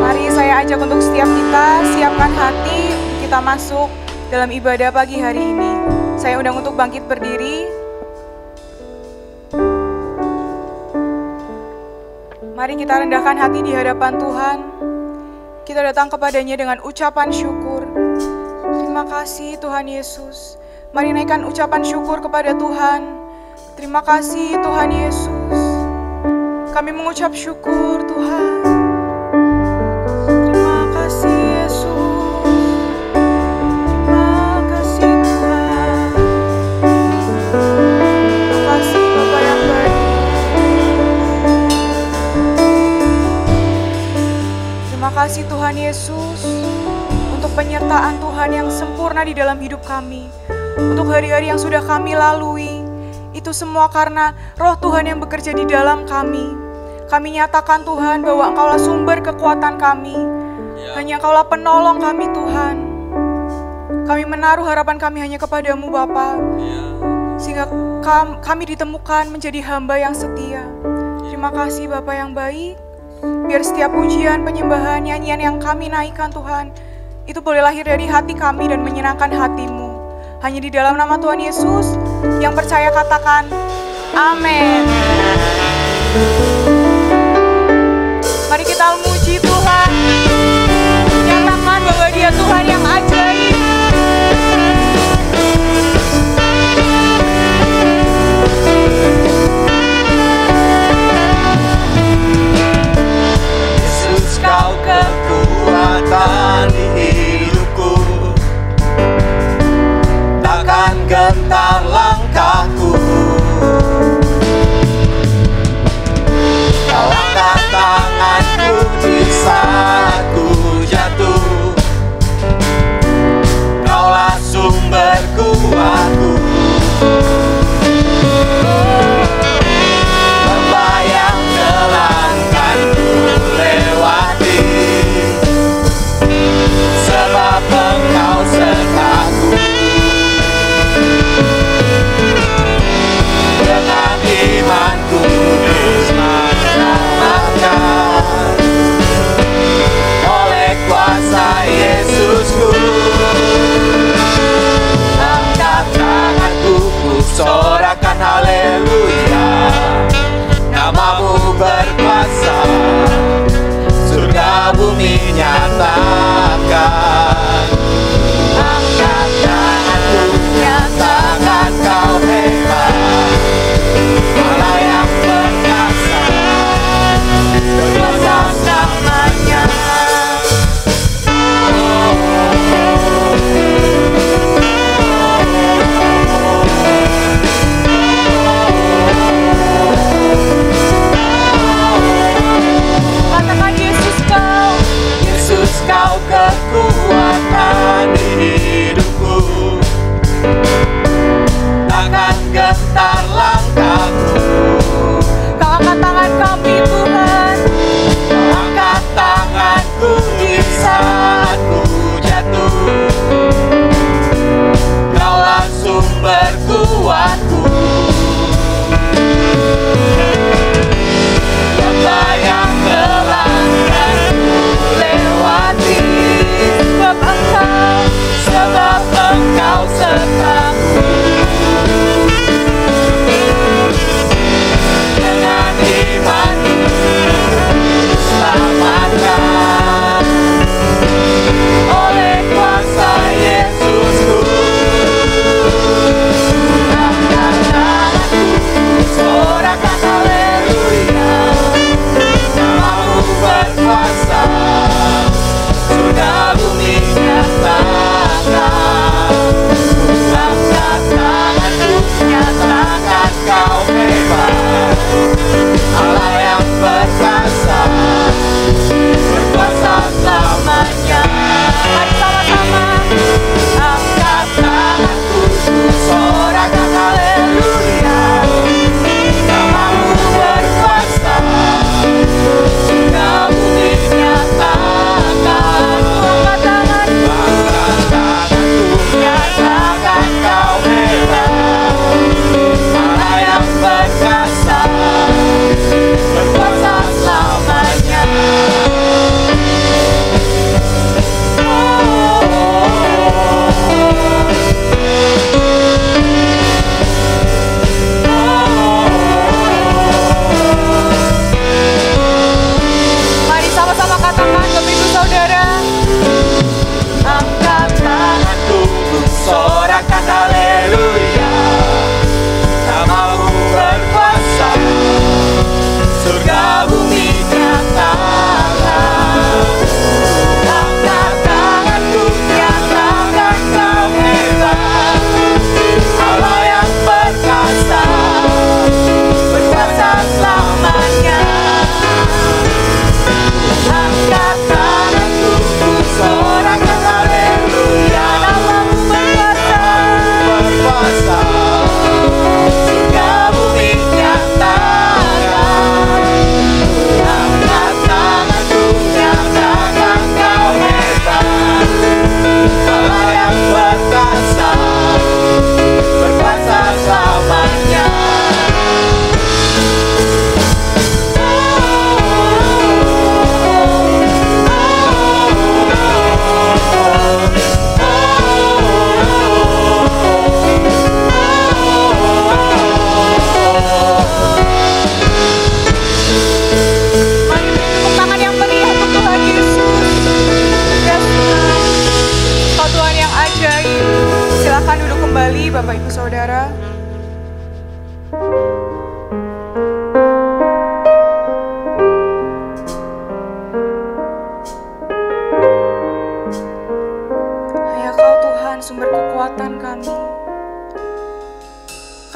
Mari saya ajak untuk setiap kita siapkan hati kita masuk dalam ibadah pagi hari ini. Saya undang untuk bangkit berdiri. Mari kita rendahkan hati di hadapan Tuhan. Kita datang kepadanya dengan ucapan syukur. Terima kasih Tuhan Yesus. Mari naikkan ucapan syukur kepada Tuhan. Terima kasih Tuhan Yesus. Kami mengucap syukur Tuhan. Terima kasih Yesus. Terima kasih Tuhan. Terima kasih Bapa yang baik. Terima kasih Tuhan Yesus untuk penyertaan Tuhan yang sempurna di dalam hidup kami. Untuk hari-hari yang sudah kami lalui. Itu semua karena Roh Tuhan yang bekerja di dalam kami. Kami nyatakan Tuhan bahwa Engkaulah sumber kekuatan kami. Hanya Engkaulah penolong kami Tuhan. Kami menaruh harapan kami hanya kepadamu Bapa. Sehingga kami ditemukan menjadi hamba yang setia. Terima kasih Bapa yang baik. Biar setiap pujian, penyembahan, nyanyian yang kami naikkan Tuhan, itu boleh lahir dari hati kami dan menyenangkan hati-Mu. Hanya di dalam nama Tuhan Yesus, yang percaya katakan, amin. Mari kita memuji Tuhan. Nyatakan bahwa Dia Tuhan yang ajaib. Yesus, Kau kekuatan di hidupku. Takkan gentar langkahku.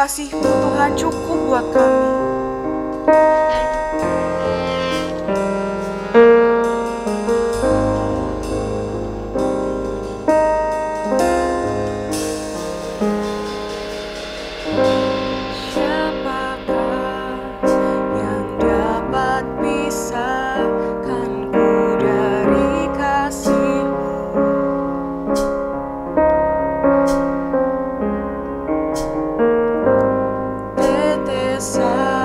kasih-Mu Tuhan cukup buat kami. Siapakah yang dapat pisahkanku dari kasih-Mu? Tetesan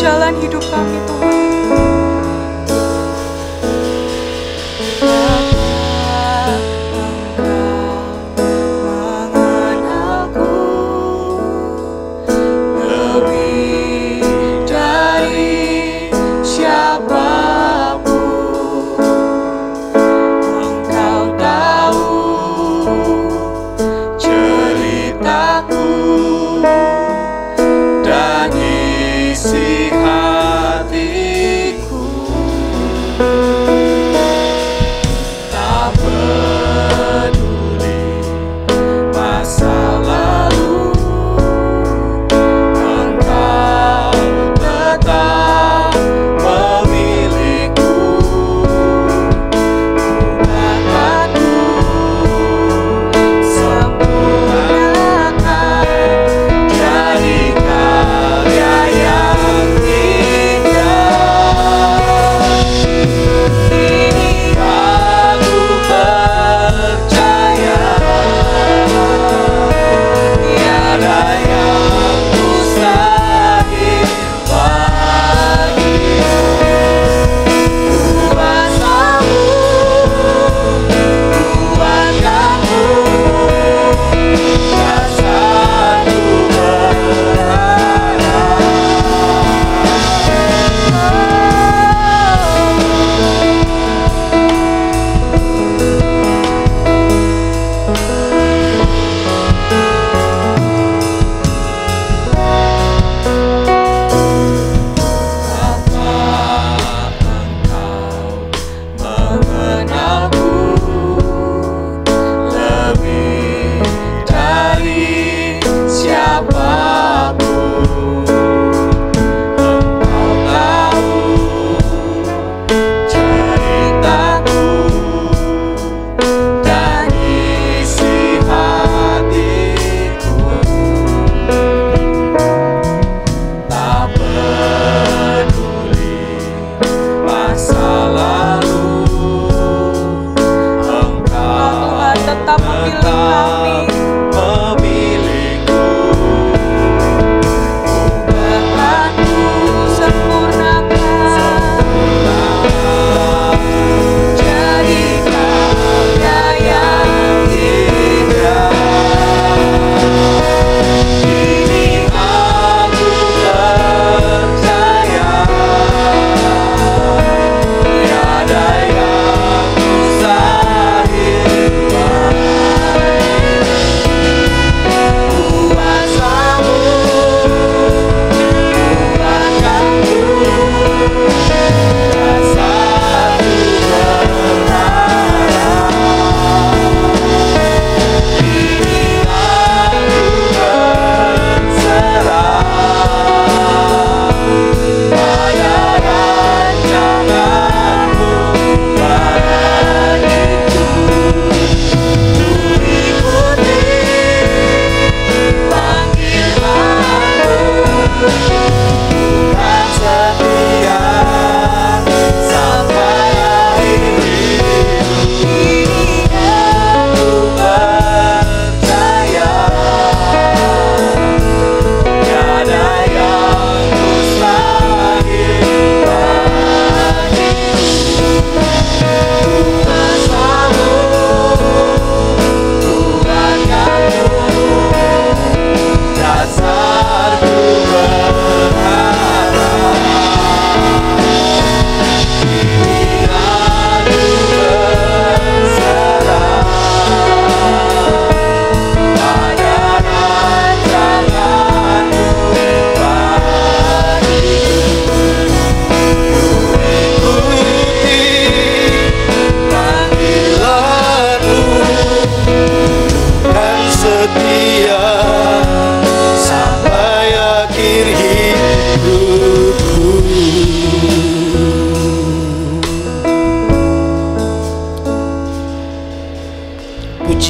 jalan hidup kami Tuhan.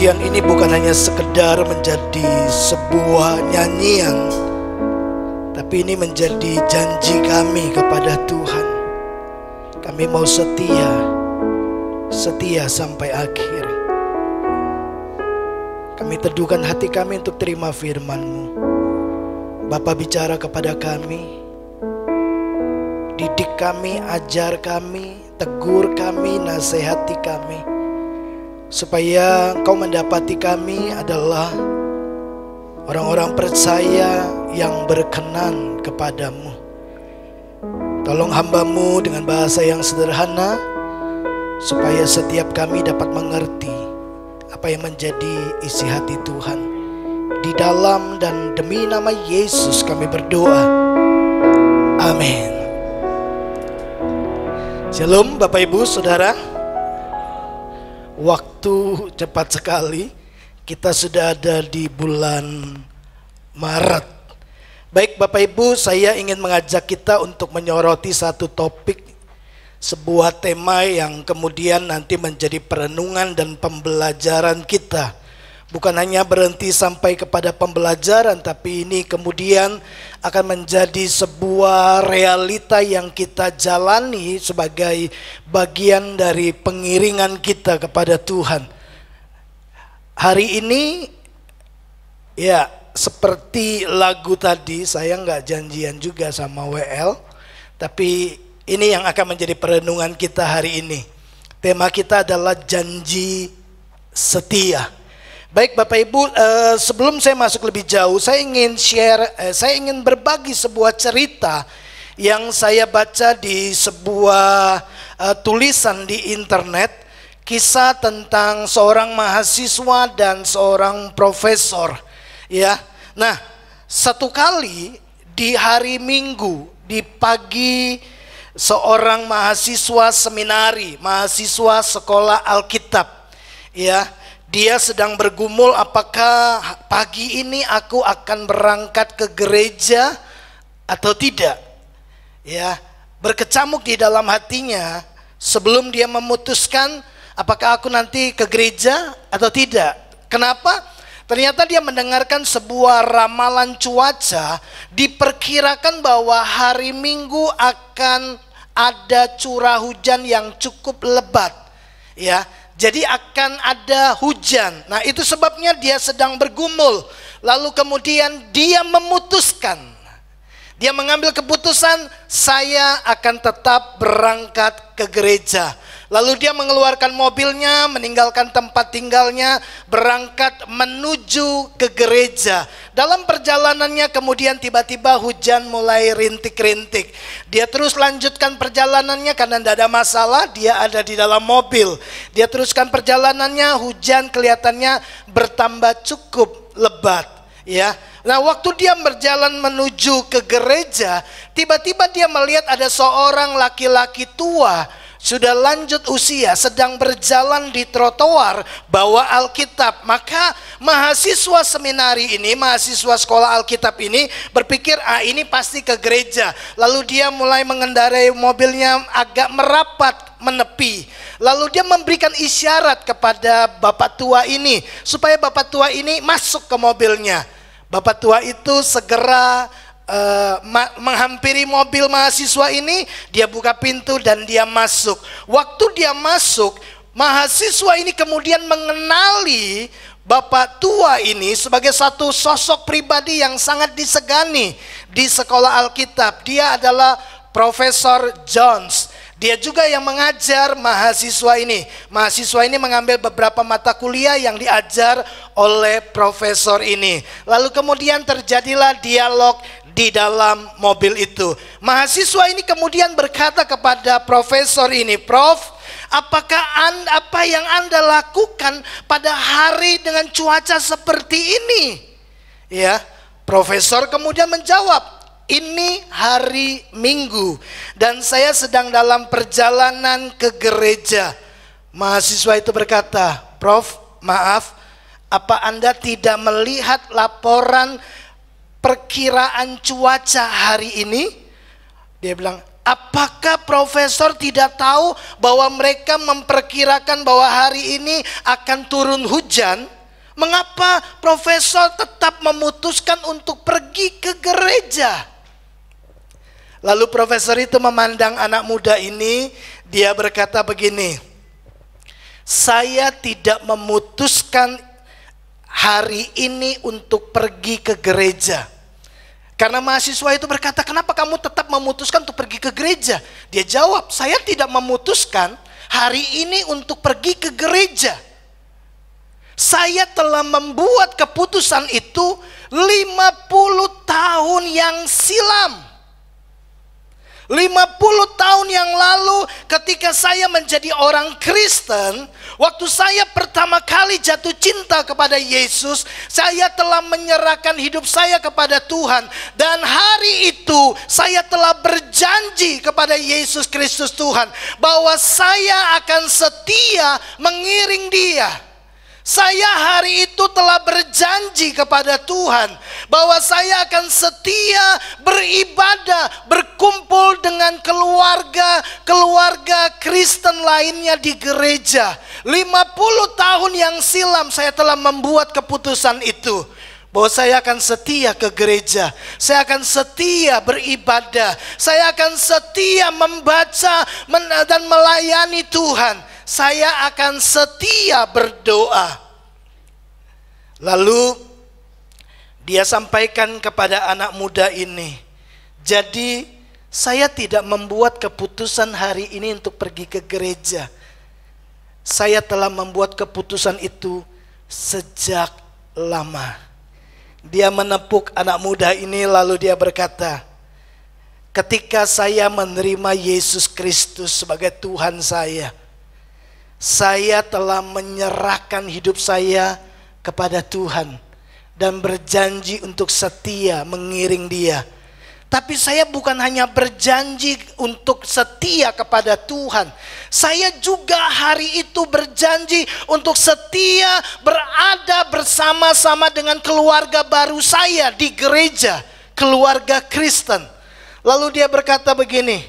pujian ini bukan hanya sekedar menjadi sebuah nyanyian, tapi ini menjadi janji kami kepada Tuhan. Kami mau setia sampai akhir. Kami teduhkan hati kami untuk terima firman-Mu. Bapa, bicara kepada kami. didik kami, ajar kami, tegur kami, nasihati kami, supaya Engkau mendapati kami adalah orang-orang percaya yang berkenan kepadamu. Tolong hamba-Mu dengan bahasa yang sederhana, supaya setiap kami dapat mengerti apa yang menjadi isi hati Tuhan. Di dalam dan demi nama Yesus kami berdoa. Amin. Shalom Bapak Ibu Saudara. Waktu cepat sekali. Kita sudah ada di bulan Maret. Baik Bapak Ibu, saya ingin mengajak kita untuk menyoroti satu topik, sebuah tema yang kemudian nanti menjadi perenungan dan pembelajaran kita. Bukan hanya berhenti sampai kepada pembelajaran, tapi ini kemudian akan menjadi sebuah realita yang kita jalani sebagai bagian dari pengiringan kita kepada Tuhan. Hari ini ya seperti lagu tadi, saya nggak janjian juga sama WL, tapi ini yang akan menjadi perenungan kita hari ini. Tema kita adalah janji setia. Baik Bapak Ibu, sebelum saya masuk lebih jauh, saya ingin berbagi sebuah cerita yang saya baca di sebuah tulisan di internet, kisah tentang seorang mahasiswa dan seorang profesor. Ya, nah satu kali di hari Minggu di pagi, seorang mahasiswa seminari, mahasiswa sekolah Alkitab, ya. Dia sedang bergumul, apakah pagi ini aku akan berangkat ke gereja atau tidak. Ya, berkecamuk di dalam hatinya sebelum dia memutuskan apakah aku nanti ke gereja atau tidak. Kenapa? Ternyata dia mendengarkan sebuah ramalan cuaca, diperkirakan bahwa hari Minggu akan ada curah hujan yang cukup lebat. Ya, jadi akan ada hujan. Nah itu sebabnya dia sedang bergumul. Lalu kemudian dia memutuskan, dia mengambil keputusan, saya akan tetap berangkat ke gereja. Lalu dia mengeluarkan mobilnya, meninggalkan tempat tinggalnya, berangkat menuju ke gereja. Dalam perjalanannya kemudian tiba-tiba hujan mulai rintik-rintik. Dia terus lanjutkan perjalanannya karena tidak ada masalah, dia ada di dalam mobil. Dia teruskan perjalanannya, hujan kelihatannya bertambah cukup lebat. Ya, nah waktu dia berjalan menuju ke gereja, tiba-tiba dia melihat ada seorang laki-laki tua, sudah lanjut usia, sedang berjalan di trotoar bawa Alkitab. Maka mahasiswa seminari ini, mahasiswa sekolah Alkitab ini berpikir, ini pasti ke gereja. Lalu dia mulai mengendarai mobilnya agak merapat menepi. Lalu dia memberikan isyarat kepada bapak tua ini supaya bapak tua ini masuk ke mobilnya. Bapak tua itu segera menghampiri mobil mahasiswa ini, dia buka pintu dan dia masuk. Waktu dia masuk, mahasiswa ini kemudian mengenali bapak tua ini sebagai satu sosok pribadi yang sangat disegani di sekolah Alkitab. Dia adalah Profesor Jones. Dia juga yang mengajar mahasiswa ini. Mahasiswa ini mengambil beberapa mata kuliah yang diajar oleh profesor ini. Lalu kemudian terjadilah dialog di dalam mobil itu. Mahasiswa ini kemudian berkata kepada profesor ini, Prof, apakah apa yang Anda lakukan pada hari dengan cuaca seperti ini? Ya, profesor kemudian menjawab, ini hari Minggu dan saya sedang dalam perjalanan ke gereja. Mahasiswa itu berkata, Prof, maaf, apa Anda tidak melihat laporan perkiraan cuaca hari ini? Dia bilang, apakah profesor tidak tahu bahwa mereka memperkirakan bahwa hari ini akan turun hujan? Mengapa profesor tetap memutuskan untuk pergi ke gereja? Lalu profesor itu memandang anak muda ini, dia berkata begini, saya tidak memutuskan hari ini untuk pergi ke gereja. Karena mahasiswa itu berkata, kenapa kamu tetap memutuskan untuk pergi ke gereja? Dia jawab, saya tidak memutuskan hari ini untuk pergi ke gereja. Saya telah membuat keputusan itu 50 tahun yang silam. 50 tahun yang lalu ketika saya menjadi orang Kristen, waktu saya pertama kali jatuh cinta kepada Yesus, saya telah menyerahkan hidup saya kepada Tuhan. Dan hari itu saya telah berjanji kepada Yesus Kristus Tuhan bahwa saya akan setia mengiring Dia. Saya hari itu telah berjanji kepada Tuhan bahwa saya akan setia beribadah, berkumpul dengan keluarga Kristen lainnya di gereja. 50 tahun yang silam saya telah membuat keputusan itu, bahwa saya akan setia ke gereja, saya akan setia beribadah, saya akan setia membaca dan melayani Tuhan, saya akan setia berdoa. Lalu dia sampaikan kepada anak muda ini, jadi saya tidak membuat keputusan hari ini untuk pergi ke gereja. Saya telah membuat keputusan itu sejak lama. Dia menepuk anak muda ini lalu dia berkata, ketika saya menerima Yesus Kristus sebagai Tuhan saya telah menyerahkan hidup saya kepada Tuhan dan berjanji untuk setia mengiring Dia. Tapi saya bukan hanya berjanji untuk setia kepada Tuhan, saya juga hari itu berjanji untuk setia berada bersama-sama dengan keluarga baru saya di gereja, keluarga Kristen. Lalu dia berkata begini,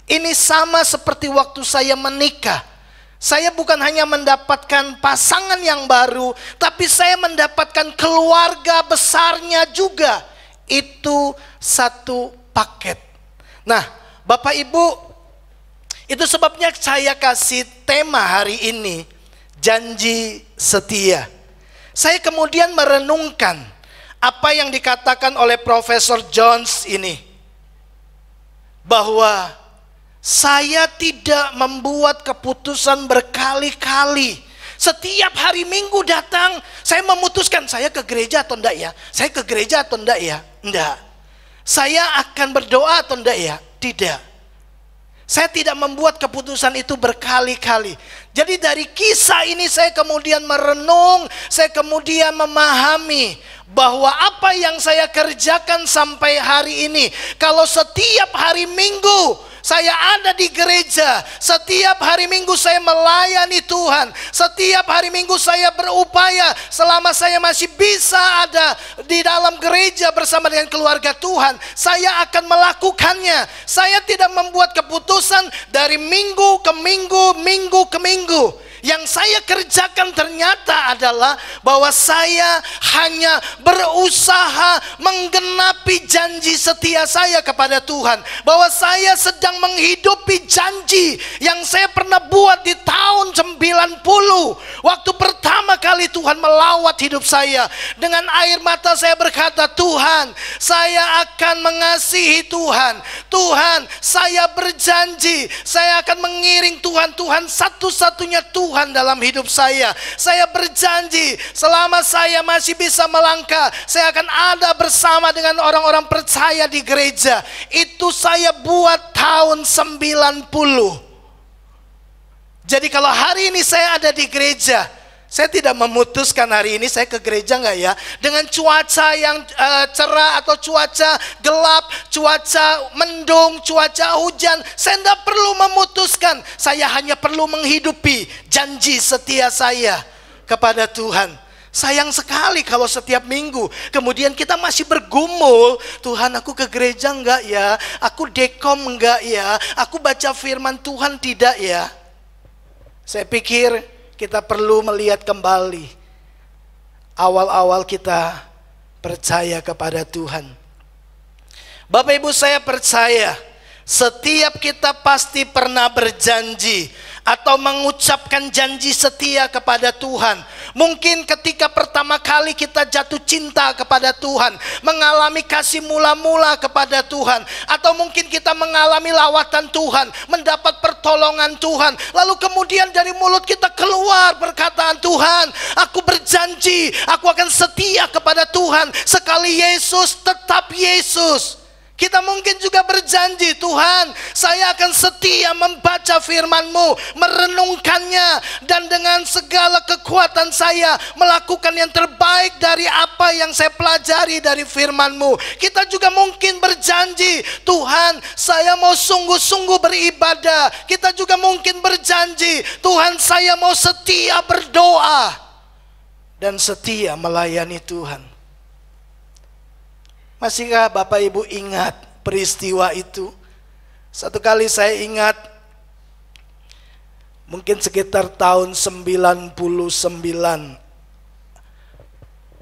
ini sama seperti waktu saya menikah. Saya bukan hanya mendapatkan pasangan yang baru, tapi saya mendapatkan keluarga besarnya juga. Itu satu paket. Nah, Bapak Ibu, itu sebabnya saya kasih tema hari ini, janji setia. Saya kemudian merenungkan apa yang dikatakan oleh Profesor Jones ini, bahwa saya tidak membuat keputusan berkali-kali. Setiap hari Minggu datang, saya memutuskan saya ke gereja atau enggak ya? Saya ke gereja atau enggak ya? Enggak. Saya akan berdoa atau enggak ya? Tidak. Saya tidak membuat keputusan itu berkali-kali. Jadi dari kisah ini saya kemudian merenung, saya kemudian memahami bahwa apa yang saya kerjakan sampai hari ini, kalau setiap hari Minggu saya ada di gereja, setiap hari Minggu saya melayani Tuhan, setiap hari Minggu saya berupaya selama saya masih bisa ada di dalam gereja bersama dengan keluarga Tuhan, saya akan melakukannya. Saya tidak membuat keputusan dari minggu ke minggu, minggu ke minggu. Yang saya kerjakan ternyata adalah bahwa saya hanya berusaha menggenapi janji setia saya kepada Tuhan. Bahwa saya sedang menghidupi janji yang saya pernah buat di tahun 90. Waktu pertama kali Tuhan melawat hidup saya, dengan air mata saya berkata, Tuhan, saya akan mengasihi Tuhan. Tuhan, saya berjanji saya akan mengiring Tuhan. Tuhan satu-satunya Tuhan dalam hidup saya. Saya berjanji selama saya masih bisa melangkah, saya akan ada bersama dengan orang-orang percaya di gereja. Itu saya buat tahun 90. Jadi kalau hari ini saya ada di gereja, saya tidak memutuskan hari ini saya ke gereja enggak ya, dengan cuaca yang cerah atau cuaca gelap, cuaca mendung, cuaca hujan. Saya tidak perlu memutuskan, saya hanya perlu menghidupi janji setia saya kepada Tuhan. Sayang sekali kalau setiap minggu kemudian kita masih bergumul, Tuhan aku ke gereja enggak ya, aku dekom enggak ya, aku baca firman Tuhan tidak ya. Saya pikir kita perlu melihat kembali awal-awal kita percaya kepada Tuhan. Bapak Ibu, saya percaya setiap kita pasti pernah berjanji atau mengucapkan janji setia kepada Tuhan. Mungkin ketika pertama kali kita jatuh cinta kepada Tuhan, mengalami kasih mula-mula kepada Tuhan, atau mungkin kita mengalami lawatan Tuhan, mendapat pertolongan Tuhan, lalu kemudian dari mulut kita keluar perkataan, Tuhan, aku berjanji aku akan setia kepada Tuhan sekali Yesus tetap Yesus. Kita mungkin juga berjanji, Tuhan, saya akan setia membaca firman-Mu, merenungkannya, dan dengan segala kekuatan saya melakukan yang terbaik dari apa yang saya pelajari dari firman-Mu. Kita juga mungkin berjanji, Tuhan, saya mau sungguh-sungguh beribadah. Kita juga mungkin berjanji, Tuhan, saya mau setia berdoa dan setia melayani Tuhan. Masihkah Bapak Ibu ingat peristiwa itu? Satu kali saya ingat, mungkin sekitar tahun 99,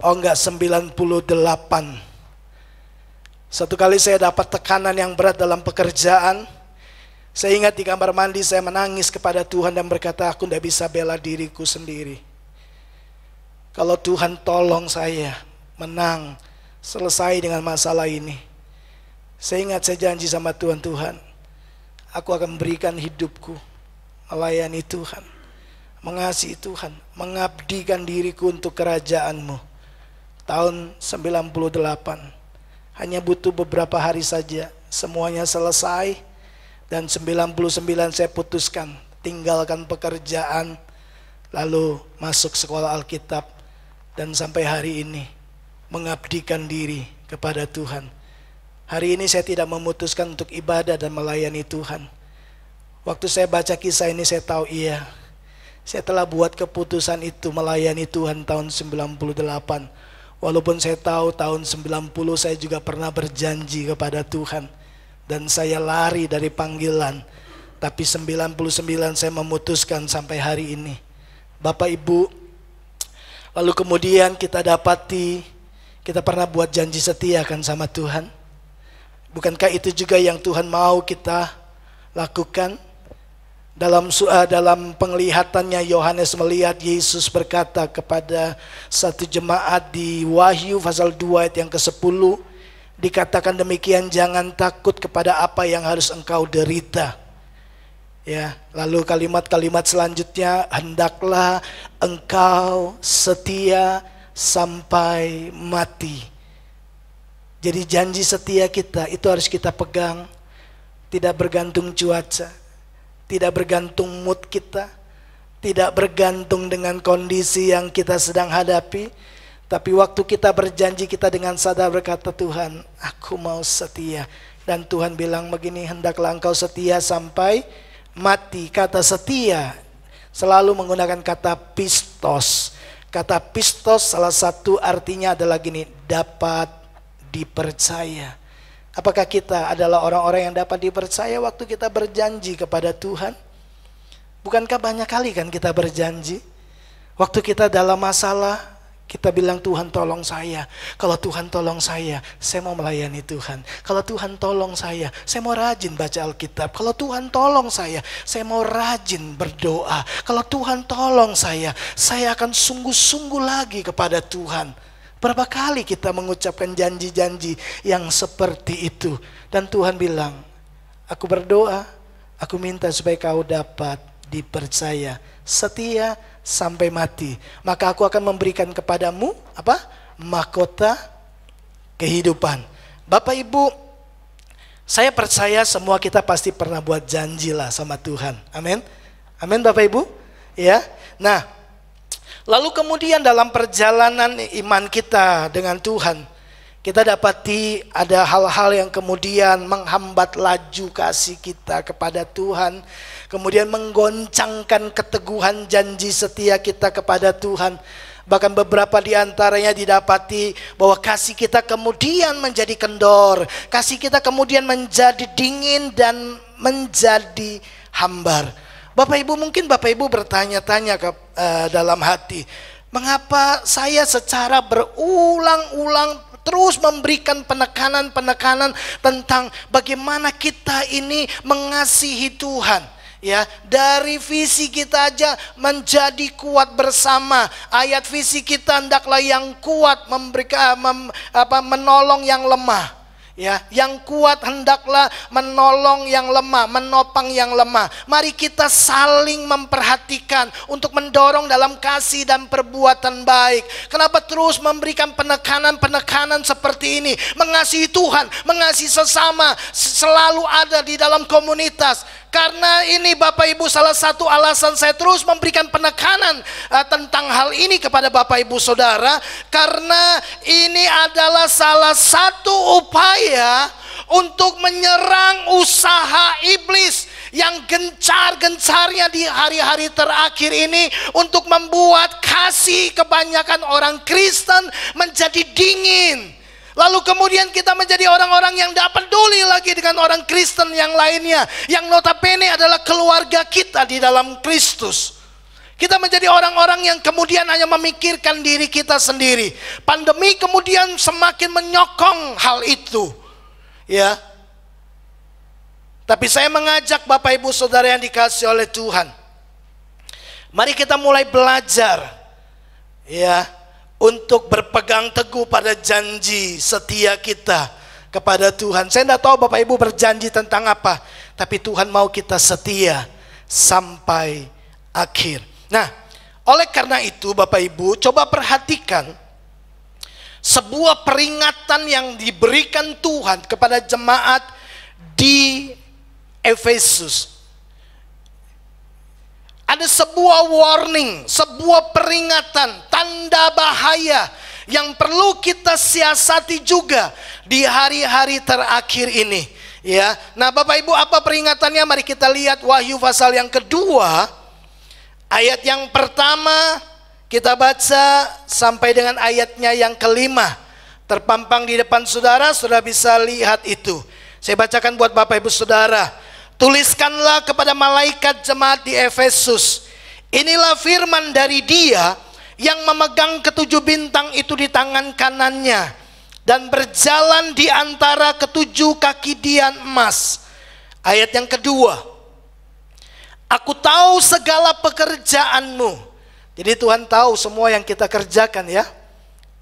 oh enggak, 98. Satu kali saya dapat tekanan yang berat dalam pekerjaan. Saya ingat di kamar mandi saya menangis kepada Tuhan dan berkata, aku tidak bisa bela diriku sendiri. Kalau Tuhan tolong saya menang, selesai dengan masalah ini. Saya ingat saya janji sama Tuhan, Tuhan, aku akan memberikan hidupku melayani Tuhan, mengasihi Tuhan, mengabdikan diriku untuk kerajaan-Mu. Tahun 98, hanya butuh beberapa hari saja semuanya selesai, dan 99 saya putuskan tinggalkan pekerjaan, lalu masuk sekolah Alkitab, dan sampai hari ini mengabdikan diri kepada Tuhan. Hari ini saya tidak memutuskan untuk ibadah dan melayani Tuhan. Waktu saya baca kisah ini saya tahu, iya, saya telah buat keputusan itu melayani Tuhan tahun 98. Walaupun saya tahu tahun 90 saya juga pernah berjanji kepada Tuhan dan saya lari dari panggilan. Tapi 99 saya memutuskan sampai hari ini. Bapak Ibu, lalu kemudian kita dapati kita pernah buat janji setia kan sama Tuhan. Bukankah itu juga yang Tuhan mau kita lakukan? Dalam penglihatannya Yohanes melihat Yesus berkata kepada satu jemaat di Wahyu pasal 2 ayat yang ke-10, dikatakan demikian, jangan takut kepada apa yang harus engkau derita. Ya, lalu kalimat-kalimat selanjutnya, hendaklah engkau setia sampai mati. Jadi janji setia kita itu harus kita pegang, tidak bergantung cuaca, tidak bergantung mood kita, tidak bergantung dengan kondisi yang kita sedang hadapi. Tapi waktu kita berjanji, kita dengan sadar berkata, Tuhan, aku mau setia. Dan Tuhan bilang begini, hendaklah engkau setia sampai mati. Kata setia selalu menggunakan kata pistos. Kata pistos salah satu artinya adalah gini, dapat dipercaya. Apakah kita adalah orang-orang yang dapat dipercaya waktu kita berjanji kepada Tuhan? Bukankah banyak kali kan kita berjanji? Waktu kita dalam masalah, kita bilang, Tuhan tolong saya. Kalau Tuhan tolong saya mau melayani Tuhan. Kalau Tuhan tolong saya mau rajin baca Alkitab. Kalau Tuhan tolong saya mau rajin berdoa. Kalau Tuhan tolong saya akan sungguh-sungguh lagi kepada Tuhan. Berapa kali kita mengucapkan janji-janji yang seperti itu. Dan Tuhan bilang, aku berdoa, aku minta supaya kau dapat dipercaya, setia sampai mati. Maka aku akan memberikan kepadamu apa? Mahkota kehidupan. Bapak Ibu, saya percaya semua kita pasti pernah buat janji lah sama Tuhan. Amin. Amin Bapak Ibu. Ya. Nah, lalu kemudian dalam perjalanan iman kita dengan Tuhan, kita dapati ada hal-hal yang kemudian menghambat laju kasih kita kepada Tuhan, kemudian menggoncangkan keteguhan janji setia kita kepada Tuhan. Bahkan beberapa di antaranya didapati bahwa kasih kita kemudian menjadi kendor, kasih kita kemudian menjadi dingin dan menjadi hambar. Bapak Ibu, mungkin Bapak Ibu bertanya-tanya dalam hati, mengapa saya secara berulang-ulang terus memberikan penekanan-penekanan tentang bagaimana kita ini mengasihi Tuhan. Ya, dari visi kita aja menjadi kuat bersama. Ayat visi kita hendaklah yang kuat memberikan menolong yang lemah. Ya, yang kuat hendaklah menolong yang lemah, menopang yang lemah. Mari kita saling memperhatikan untuk mendorong dalam kasih dan perbuatan baik. Kenapa terus memberikan penekanan-penekanan seperti ini? Mengasihi Tuhan, mengasihi sesama, selalu ada di dalam komunitas. Karena ini Bapak Ibu salah satu alasan saya terus memberikan penekanan tentang hal ini kepada Bapak Ibu Saudara. Karena ini adalah salah satu upaya untuk menyerang usaha iblis yang gencar-gencarnya di hari-hari terakhir ini untuk membuat kasih kebanyakan orang Kristen menjadi dingin. Lalu kemudian kita menjadi orang-orang yang tidak peduli lagi dengan orang Kristen yang lainnya, yang notabene adalah keluarga kita di dalam Kristus. Kita menjadi orang-orang yang kemudian hanya memikirkan diri kita sendiri. Pandemi kemudian semakin menyokong hal itu. Ya. Tapi saya mengajak Bapak Ibu Saudara yang dikasihi oleh Tuhan, mari kita mulai belajar, ya, untuk berpegang teguh pada janji setia kita kepada Tuhan. Saya tidak tahu Bapak Ibu berjanji tentang apa, tapi Tuhan mau kita setia sampai akhir. Nah, oleh karena itu Bapak Ibu, coba perhatikan sebuah peringatan yang diberikan Tuhan kepada jemaat di Efesus. Ada sebuah warning, sebuah peringatan, tanda bahaya yang perlu kita siasati juga di hari-hari terakhir ini. Ya, nah Bapak Ibu, apa peringatannya? Mari kita lihat Wahyu pasal yang kedua, ayat yang pertama kita baca sampai dengan ayatnya yang kelima. Terpampang di depan saudara, saudara bisa lihat itu. Saya bacakan buat Bapak Ibu Saudara. Tuliskanlah kepada malaikat jemaat di Efesus, inilah firman dari Dia yang memegang ketujuh bintang itu di tangan kanannya dan berjalan di antara ketujuh kaki dian emas. Ayat yang kedua, aku tahu segala pekerjaanmu. Jadi Tuhan tahu semua yang kita kerjakan, ya.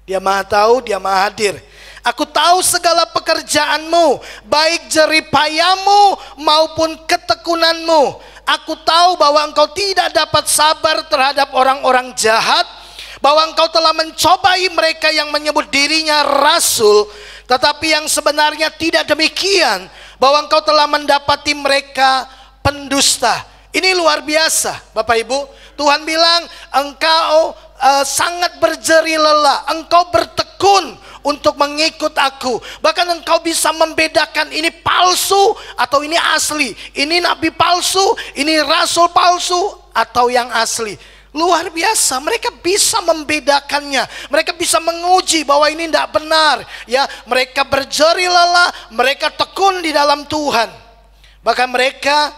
Dia Maha tahu, Dia Maha hadir. Aku tahu segala pekerjaanmu, baik jeripayamu maupun ketekunanmu. Aku tahu bahwa engkau tidak dapat sabar terhadap orang-orang jahat, bahwa engkau telah mencobai mereka yang menyebut dirinya rasul, tetapi yang sebenarnya tidak demikian, bahwa engkau telah mendapati mereka pendusta. Ini luar biasa Bapak Ibu. Tuhan bilang engkau sangat berjeri lelah, engkau bertekun untuk mengikut aku. Bahkan engkau bisa membedakan ini palsu atau ini asli, ini nabi palsu, ini rasul palsu atau yang asli. Luar biasa, mereka bisa membedakannya. Mereka bisa menguji bahwa ini tidak benar. Ya, mereka berjeri lelah, mereka tekun di dalam Tuhan. Bahkan mereka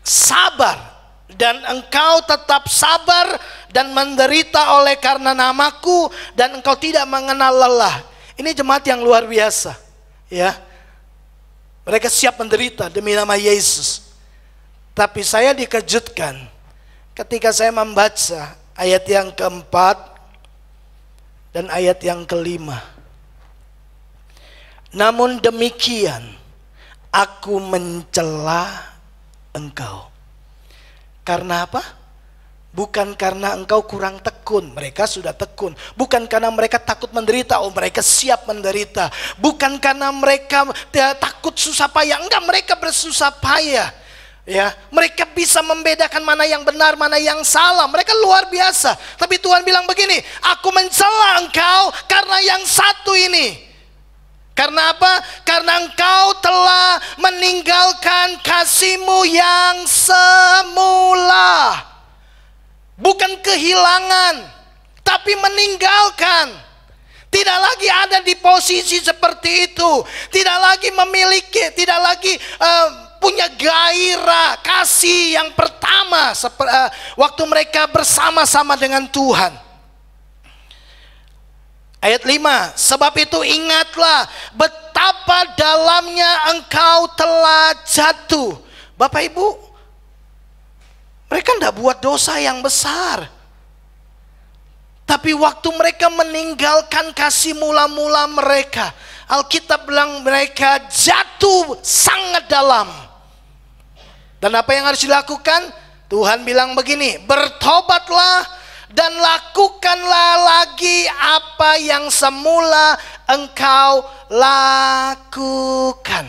sabar. Dan engkau tetap sabar dan menderita oleh karena namaku, dan engkau tidak mengenal lelah. Ini jemaat yang luar biasa, ya. Mereka siap menderita demi nama Yesus. Tapi saya dikejutkan ketika saya membaca ayat yang keempat dan ayat yang kelima. Namun demikian aku mencela engkau. Karena apa? Bukan karena engkau kurang tekun, mereka sudah tekun. Bukan karena mereka takut menderita, oh mereka siap menderita. Bukan karena mereka takut susah payah, enggak, mereka bersusah payah. Ya, mereka bisa membedakan mana yang benar, mana yang salah. Mereka luar biasa. Tapi Tuhan bilang begini, aku mencela engkau karena yang satu ini. Karena apa? Karena engkau telah meninggalkan kasihmu yang semula. Bukan kehilangan, tapi meninggalkan. Tidak lagi ada di posisi seperti itu. Tidak lagi memiliki, tidak lagi punya gairah kasih yang pertama waktu mereka bersama-sama dengan Tuhan. Ayat 5, sebab itu ingatlah betapa dalamnya engkau telah jatuh. Bapak Ibu, Mereka tidak buat dosa yang besar. Tapi waktu mereka meninggalkan kasih mula-mula mereka, Alkitab bilang mereka jatuh sangat dalam. Dan apa yang harus dilakukan? Tuhan bilang begini, bertobatlah dan lakukanlah lagi apa yang semula engkau lakukan.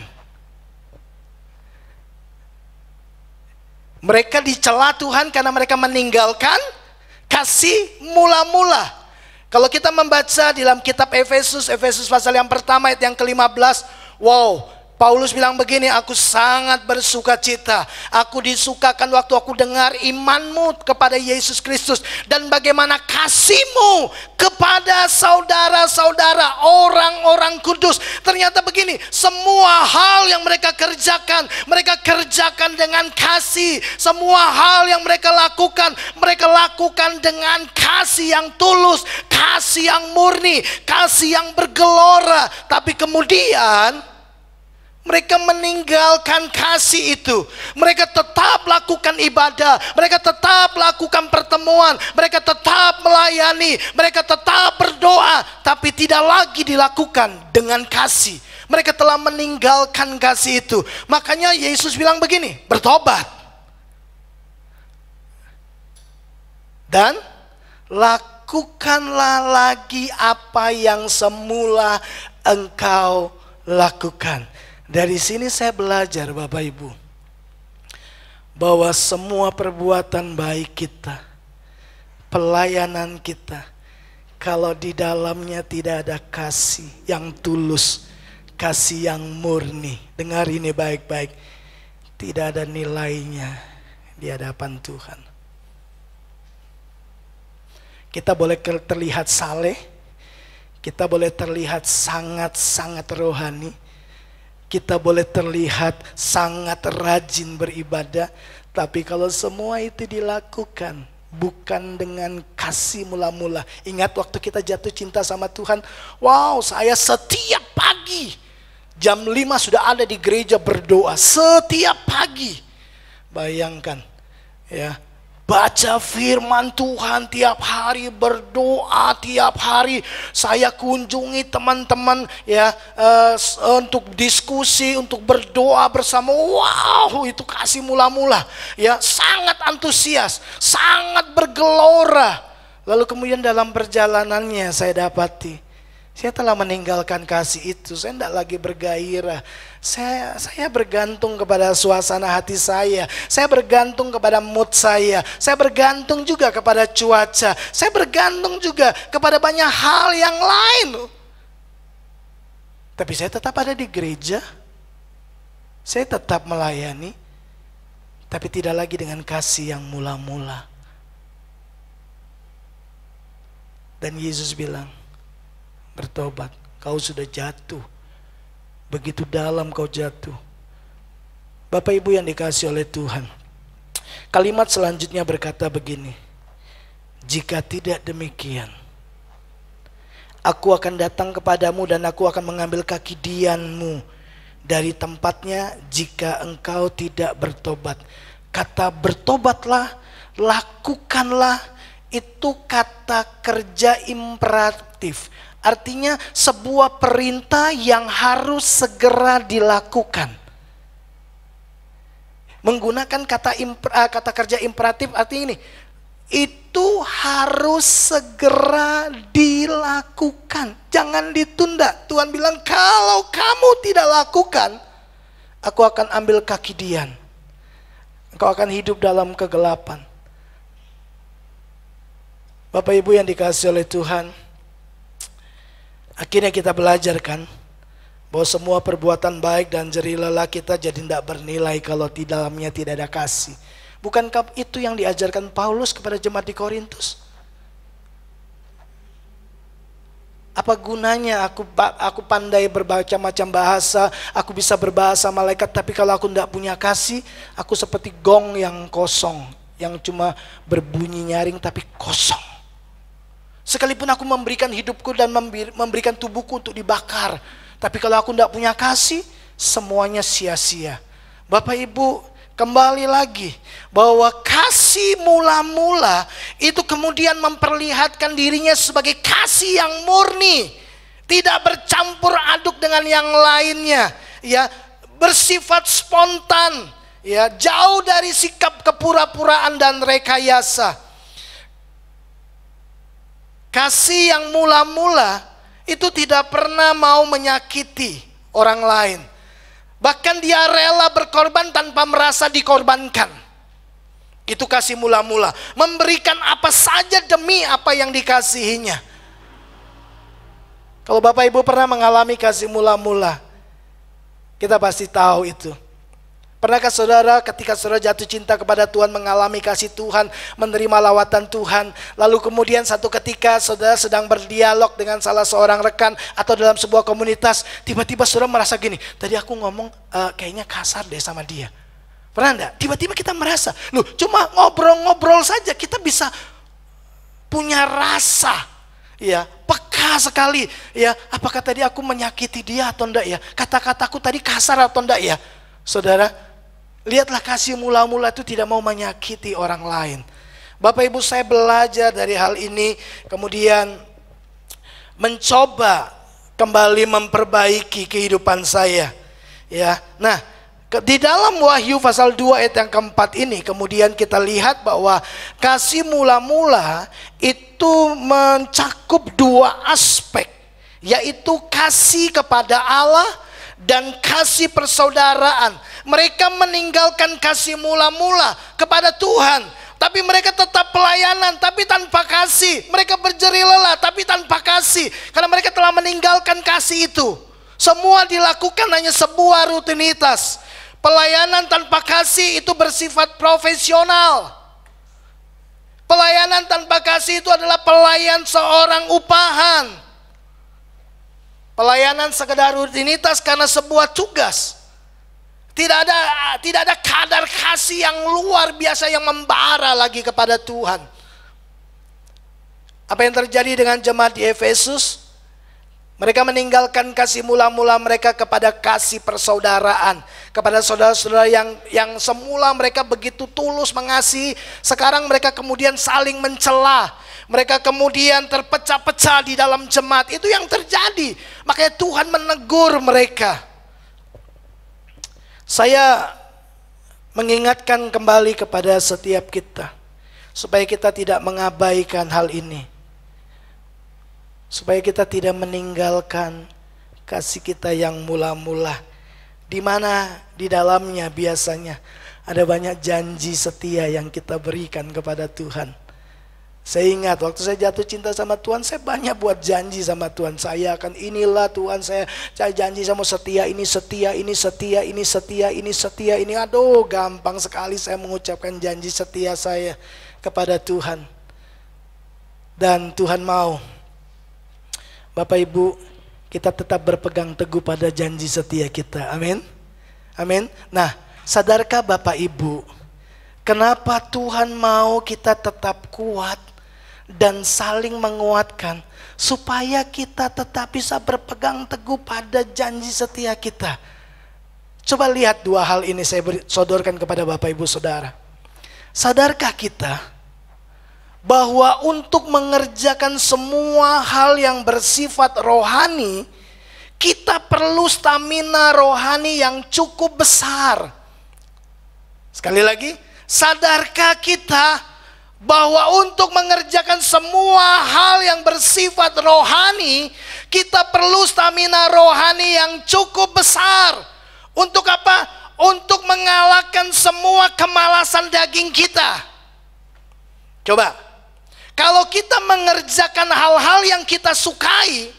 Mereka dicela Tuhan karena mereka meninggalkan kasih mula-mula. Kalau kita membaca di dalam kitab Efesus pasal yang pertama ayat yang ke-15, wow, Paulus bilang begini, aku sangat bersuka cita. Aku disukakan waktu aku dengar imanmu kepada Yesus Kristus dan bagaimana kasihmu kepada saudara-saudara orang-orang kudus. Ternyata begini, semua hal yang mereka kerjakan dengan kasih. Semua hal yang mereka lakukan dengan kasih yang tulus, kasih yang murni, kasih yang bergelora. Tapi kemudian mereka meninggalkan kasih itu. Mereka tetap lakukan ibadah, mereka tetap lakukan pertemuan, mereka tetap melayani, mereka tetap berdoa, tapi tidak lagi dilakukan dengan kasih. Mereka telah meninggalkan kasih itu. Makanya Yesus bilang begini, bertobat dan lakukanlah lagi apa yang semula engkau lakukan. Dari sini saya belajar Bapak Ibu, bahwa semua perbuatan baik kita, pelayanan kita, kalau di dalamnya tidak ada kasih yang tulus, kasih yang murni, dengar ini baik-baik, tidak ada nilainya di hadapan Tuhan. Kita boleh terlihat saleh, kita boleh terlihat sangat-sangat rohani, kita boleh terlihat sangat rajin beribadah, tapi kalau semua itu dilakukan bukan dengan kasih mula-mula. Ingat waktu kita jatuh cinta sama Tuhan, wow, saya setiap pagi jam 5 sudah ada di gereja berdoa setiap pagi. Bayangkan ya, baca firman Tuhan tiap hari, berdoa tiap hari. Saya kunjungi teman-teman ya, untuk diskusi, untuk berdoa bersama. Wow, itu kasih mula-mula ya, sangat antusias, sangat bergelora. Lalu kemudian dalam perjalanannya saya dapati, saya telah meninggalkan kasih itu. Saya tidak lagi bergairah. Saya bergantung kepada suasana hati saya. Saya bergantung kepada mood saya. Saya bergantung juga kepada cuaca. Saya bergantung juga kepada banyak hal yang lain. Tapi saya tetap ada di gereja. Saya tetap melayani. Tapi tidak lagi dengan kasih yang mula-mula. Dan Yesus bilang, bertobat, kau sudah jatuh. Begitu dalam kau jatuh. Bapak Ibu yang dikasihi oleh Tuhan, kalimat selanjutnya berkata begini, jika tidak demikian, aku akan datang kepadamu dan aku akan mengambil kaki dianmu dari tempatnya jika engkau tidak bertobat. Kata bertobatlah, lakukanlah, itu kata kerja imperatif. Artinya sebuah perintah yang harus segera dilakukan. Menggunakan kata kerja imperatif artinya ini, itu harus segera dilakukan, jangan ditunda. Tuhan bilang kalau kamu tidak lakukan, aku akan ambil kaki dian. Engkau akan hidup dalam kegelapan. Bapak Ibu yang dikasihi oleh Tuhan, akhirnya kita belajarkan bahwa semua perbuatan baik dan jerih lelah kita jadi tidak bernilai kalau di dalamnya tidak ada kasih. Bukankah itu yang diajarkan Paulus kepada jemaat di Korintus? Apa gunanya aku pandai berbaca macam bahasa, aku bisa berbahasa malaikat, tapi kalau aku tidak punya kasih, aku seperti gong yang kosong, yang cuma berbunyi nyaring tapi kosong. Sekalipun aku memberikan hidupku dan memberikan tubuhku untuk dibakar, tapi kalau aku tidak punya kasih, semuanya sia-sia. Bapak Ibu, kembali lagi bahwa kasih mula-mula itu kemudian memperlihatkan dirinya sebagai kasih yang murni, tidak bercampur aduk dengan yang lainnya, ya, bersifat spontan, ya, jauh dari sikap kepura-puraan dan rekayasa. Kasih yang mula-mula itu tidak pernah mau menyakiti orang lain. Bahkan dia rela berkorban tanpa merasa dikorbankan. Itu kasih mula-mula, memberikan apa saja demi apa yang dikasihinya. Kalau Bapak Ibu pernah mengalami kasih mula-mula, kita pasti tahu itu. Pernahkah saudara ketika saudara jatuh cinta kepada Tuhan, mengalami kasih Tuhan, menerima lawatan Tuhan, lalu kemudian satu ketika saudara sedang berdialog dengan salah seorang rekan atau dalam sebuah komunitas, tiba-tiba saudara merasa gini, tadi aku ngomong kayaknya kasar deh sama dia. Pernah enggak? Tiba-tiba kita merasa, loh cuma ngobrol-ngobrol saja kita bisa punya rasa, ya, peka sekali, ya, apakah tadi aku menyakiti dia atau enggak ya? Kata-kataku tadi kasar atau enggak ya? Saudara, lihatlah kasih mula-mula itu tidak mau menyakiti orang lain. Bapak Ibu, saya belajar dari hal ini, kemudian mencoba kembali memperbaiki kehidupan saya, ya. Nah, di dalam Wahyu pasal 2 ayat yang keempat ini kemudian kita lihat bahwa kasih mula-mula itu mencakup dua aspek, yaitu kasih kepada Allah dan kasih persaudaraan. Mereka meninggalkan kasih mula-mula kepada Tuhan, tapi mereka tetap pelayanan tapi tanpa kasih. Mereka berjerih lelah tapi tanpa kasih, karena mereka telah meninggalkan kasih itu. Semua dilakukan hanya sebuah rutinitas. Pelayanan tanpa kasih itu bersifat profesional. Pelayanan tanpa kasih itu adalah pelayan seorang upahan. Pelayanan sekedar rutinitas karena sebuah tugas. Tidak ada kadar kasih yang luar biasa yang membara lagi kepada Tuhan. Apa yang terjadi dengan jemaat di Efesus? Mereka meninggalkan kasih mula-mula mereka kepada kasih persaudaraan, kepada saudara-saudara yang semula mereka begitu tulus mengasihi, sekarang mereka kemudian saling mencela, mereka kemudian terpecah-pecah di dalam jemaat. Itu yang terjadi. Makanya Tuhan menegur mereka. Saya mengingatkan kembali kepada setiap kita, supaya kita tidak mengabaikan hal ini, supaya kita tidak meninggalkan kasih kita yang mula-mula, di mana di dalamnya biasanya ada banyak janji setia yang kita berikan kepada Tuhan. Saya ingat waktu saya jatuh cinta sama Tuhan, saya banyak buat janji sama Tuhan. Saya akan inilah Tuhan, saya janji sama setia, ini setia, ini setia, ini setia, ini setia, ini. Aduh, gampang sekali saya mengucapkan janji setia saya kepada Tuhan. Dan Tuhan mau Bapak Ibu, kita tetap berpegang teguh pada janji setia kita. Amin. Amin. Nah, sadarkah Bapak Ibu, kenapa Tuhan mau kita tetap kuat dan saling menguatkan, supaya kita tetap bisa berpegang teguh pada janji setia kita? Coba lihat dua hal ini saya sodorkan kepada Bapak Ibu Saudara. Sadarkah kita bahwa untuk mengerjakan semua hal yang bersifat rohani, kita perlu stamina rohani yang cukup besar? Sekali lagi, sadarkah kita bahwa untuk mengerjakan semua hal yang bersifat rohani, kita perlu stamina rohani yang cukup besar? Untuk apa? Untuk mengalahkan semua kemalasan daging kita. Coba, kalau kita mengerjakan hal-hal yang kita sukai,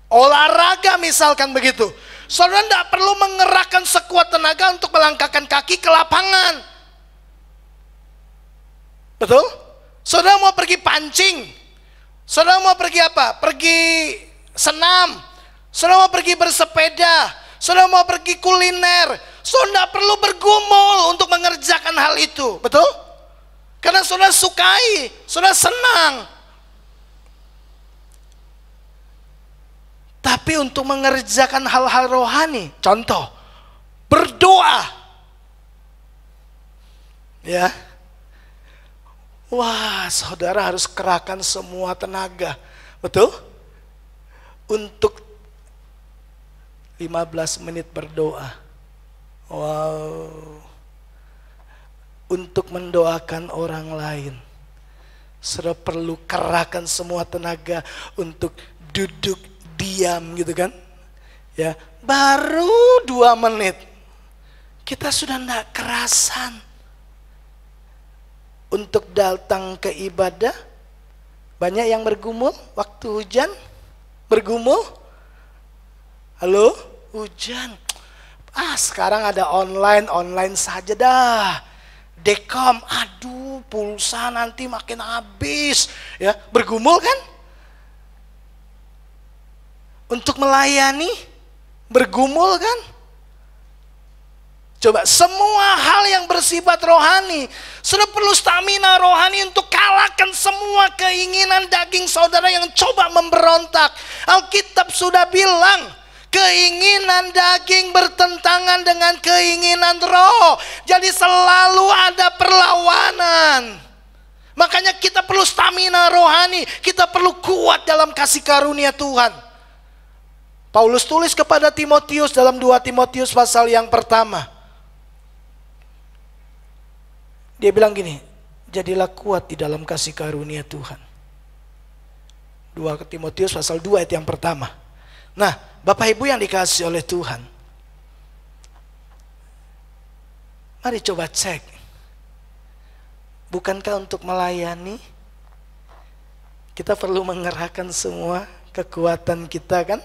olahraga misalkan begitu, saudara tidak perlu mengerahkan sekuat tenaga untuk melangkahkan kaki ke lapangan. Betul? Saudara mau pergi pancing, saudara mau pergi apa? Pergi senam, saudara mau pergi bersepeda, saudara mau pergi kuliner, saudara tidak perlu bergumul untuk mengerjakan hal itu. Betul? Karena saudara sukai, saudara senang. Tapi untuk mengerjakan hal-hal rohani, contoh, berdoa. Ya. Wah, saudara harus kerahkan semua tenaga. Betul? Untuk 15 menit berdoa. Wow. Untuk mendoakan orang lain. Saudara perlu kerahkan semua tenaga untuk duduk diam gitu kan. Ya, baru 2 menit. Kita sudah tidak kerasan. Untuk datang ke ibadah. Banyak yang bergumul waktu hujan. Bergumul. Halo? Hujan. Sekarang ada online saja dah. Dekom, aduh pulsa nanti makin habis. Ya, bergumul kan? Untuk melayani, bergumul kan? Coba semua hal yang bersifat rohani, sudah perlu stamina rohani untuk kalahkan semua keinginan daging saudara yang coba memberontak. Alkitab sudah bilang, keinginan daging bertentangan dengan keinginan roh. Jadi selalu ada perlawanan. Makanya kita perlu stamina rohani, kita perlu kuat dalam kasih karunia Tuhan. Paulus tulis kepada Timotius dalam 2 Timotius pasal yang pertama. Dia bilang gini, jadilah kuat di dalam kasih karunia Tuhan. 2 Timotius pasal 2 ayat yang pertama. Nah, Bapak Ibu yang dikasihi oleh Tuhan, mari coba cek. Bukankah untuk melayani, kita perlu mengerahkan semua kekuatan kita kan?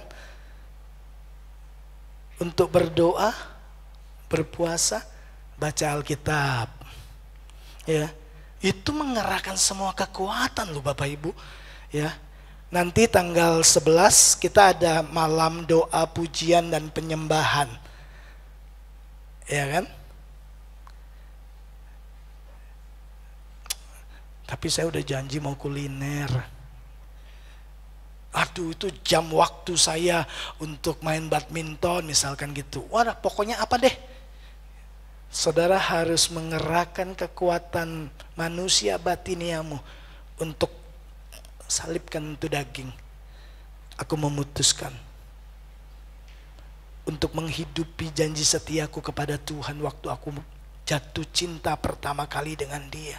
Untuk berdoa, berpuasa, baca Alkitab. Ya, itu mengerahkan semua kekuatan loh Bapak Ibu. Ya, nanti tanggal 11 kita ada malam doa pujian dan penyembahan. Ya kan? Tapi saya udah janji mau kuliner. Aduh, itu jam waktu saya untuk main badminton misalkan gitu. Wah, pokoknya apa deh. Saudara harus mengerahkan kekuatan manusia batiniamu untuk salibkan itu daging. Aku memutuskan untuk menghidupi janji setiaku kepada Tuhan waktu aku jatuh cinta pertama kali dengan Dia.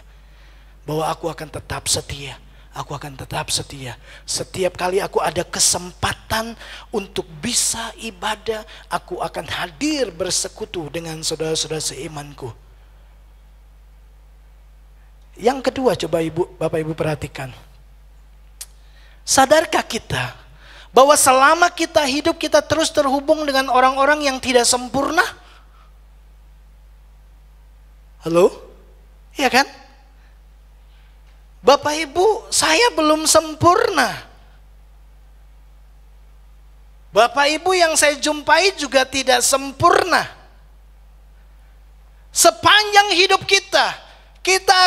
Bahwa aku akan tetap setia. Aku akan tetap setia. Setiap kali aku ada kesempatan untuk bisa ibadah, aku akan hadir bersekutu dengan saudara-saudara seimanku. Yang kedua, coba Bapak Ibu perhatikan. Sadarkah kita bahwa selama kita hidup kita terus terhubung dengan orang-orang yang tidak sempurna? Halo? Iya kan? Bapak Ibu, saya belum sempurna. Bapak Ibu yang saya jumpai juga tidak sempurna. Sepanjang hidup kita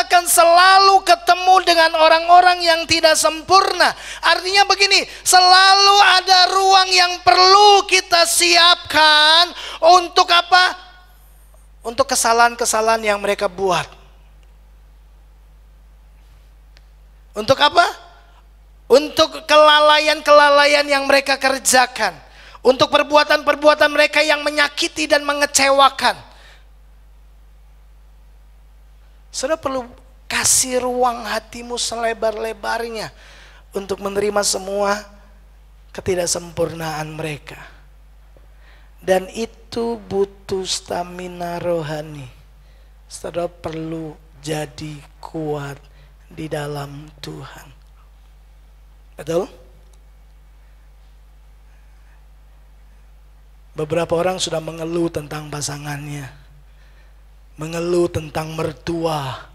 akan selalu ketemu dengan orang-orang yang tidak sempurna. Artinya begini, selalu ada ruang yang perlu kita siapkan untuk apa? Untuk kesalahan-kesalahan yang mereka buat. Untuk apa? Untuk kelalaian-kelalaian yang mereka kerjakan. Untuk perbuatan-perbuatan mereka yang menyakiti dan mengecewakan. Saudara perlu kasih ruang hatimu selebar-lebarnya untuk menerima semua ketidaksempurnaan mereka. Dan itu butuh stamina rohani. Saudara perlu jadi kuat di dalam Tuhan. Betul? Beberapa orang sudah mengeluh tentang pasangannya. Mengeluh tentang mertua.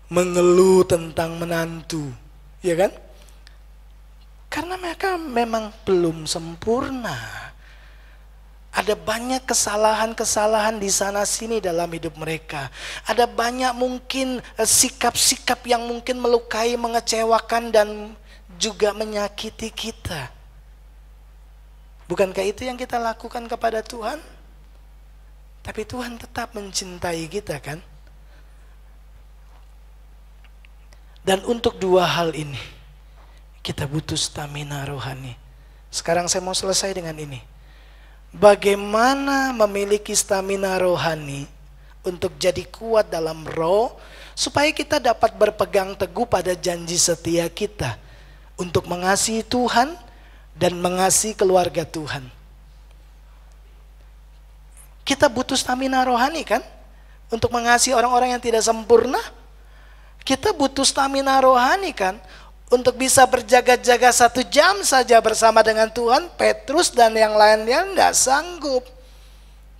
Mengeluh tentang menantu. Ya kan? Karena mereka memang belum sempurna. Ada banyak kesalahan-kesalahan di sana sini dalam hidup mereka. Ada banyak mungkin sikap-sikap yang mungkin melukai, mengecewakan dan juga menyakiti kita. Bukankah itu yang kita lakukan kepada Tuhan? Tapi Tuhan tetap mencintai kita kan? Dan untuk dua hal ini kita butuh stamina rohani. Sekarang saya mau selesai dengan ini. Bagaimana memiliki stamina rohani untuk jadi kuat dalam roh, supaya kita dapat berpegang teguh pada janji setia kita untuk mengasihi Tuhan dan mengasihi keluarga Tuhan. Kita butuh stamina rohani kan? Untuk mengasihi orang-orang yang tidak sempurna. Kita butuh stamina rohani kan? Untuk bisa berjaga-jaga 1 jam saja bersama dengan Tuhan. Petrus dan yang lainnya tidak sanggup,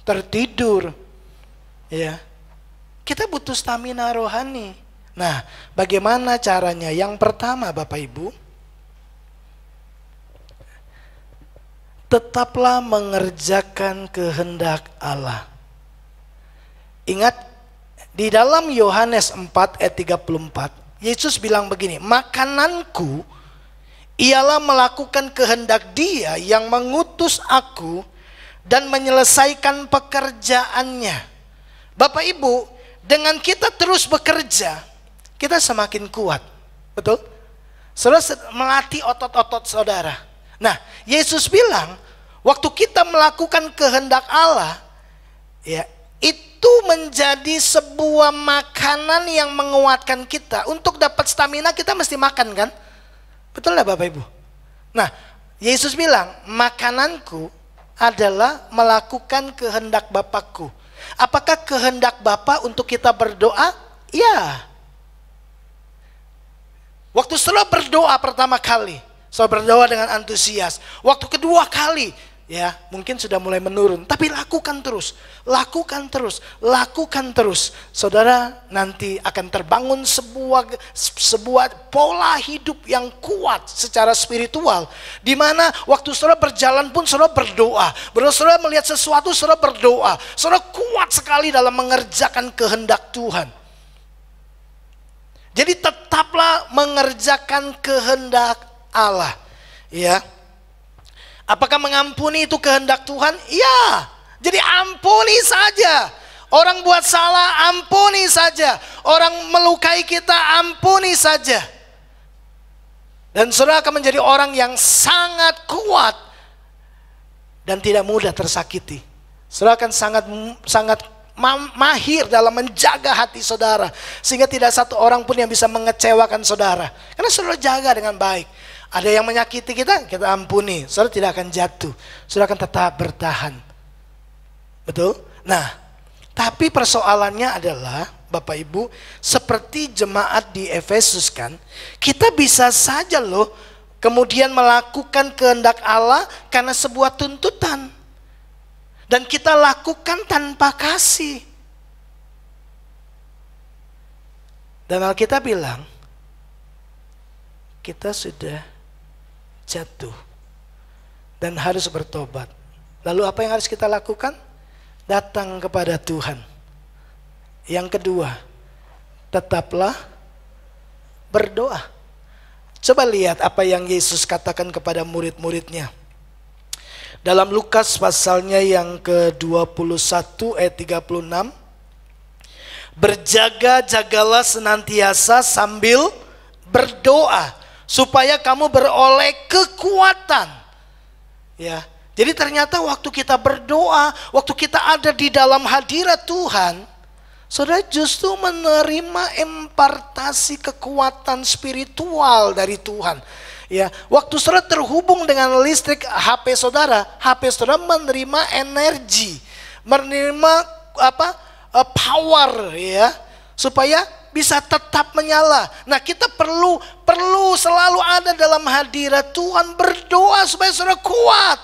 tertidur. Ya, kita butuh stamina rohani. Nah, bagaimana caranya? Yang pertama, Bapak Ibu, tetaplah mengerjakan kehendak Allah. Ingat, di dalam Yohanes 4 ayat 34, Yesus bilang begini, makananku ialah melakukan kehendak Dia yang mengutus aku dan menyelesaikan pekerjaannya. Bapak Ibu, dengan kita terus bekerja, kita semakin kuat. Betul? Saudara melatih otot-otot saudara. Nah, Yesus bilang, waktu kita melakukan kehendak Allah, ya, itu menjadi sebuah makanan yang menguatkan kita. Untuk dapat stamina kita mesti makan kan? Betul lah Bapak Ibu? Nah, Yesus bilang, makananku adalah melakukan kehendak Bapakku. Apakah kehendak Bapa untuk kita berdoa? Ya. Waktu saudara berdoa pertama kali, saudara berdoa dengan antusias. Waktu kedua kali, ya mungkin sudah mulai menurun, tapi lakukan terus, lakukan terus, lakukan terus. Saudara nanti akan terbangun sebuah pola hidup yang kuat secara spiritual, di mana waktu saudara berjalan pun saudara berdoa, saudara melihat sesuatu saudara berdoa, saudara kuat sekali dalam mengerjakan kehendak Tuhan. Jadi tetaplah mengerjakan kehendak Allah, ya. Apakah mengampuni itu kehendak Tuhan? Ya. Jadi ampuni saja. Orang buat salah, ampuni saja. Orang melukai kita, ampuni saja. Dan saudara akan menjadi orang yang sangat kuat dan tidak mudah tersakiti. Saudara akan sangat mahir dalam menjaga hati saudara, sehingga tidak satu orang pun yang bisa mengecewakan saudara. Karena saudara jaga dengan baik. Ada yang menyakiti kita, kita ampuni. Saudara tidak akan jatuh, saudara akan tetap bertahan. Betul? Nah, tapi persoalannya adalah Bapak Ibu, seperti jemaat di Efesus kan, kita bisa saja loh kemudian melakukan kehendak Allah karena sebuah tuntutan. Dan kita lakukan tanpa kasih. Dan Alkitab bilang, kita sudah jatuh dan harus bertobat. Lalu apa yang harus kita lakukan? Datang kepada Tuhan. Yang kedua, tetaplah berdoa. Coba lihat apa yang Yesus katakan kepada murid-muridnya. Dalam Lukas pasalnya yang ke-21 ayat 36. Berjaga-jagalah senantiasa sambil berdoa, supaya kamu beroleh kekuatan. Ya, jadi ternyata waktu kita berdoa, waktu kita ada di dalam hadirat Tuhan, saudara justru menerima impartasi kekuatan spiritual dari Tuhan. Ya, waktu saudara terhubung dengan listrik HP saudara menerima energi, menerima power, ya, supaya bisa tetap menyala. Nah, kita perlu selalu ada dalam hadirat Tuhan, berdoa supaya saudara kuat.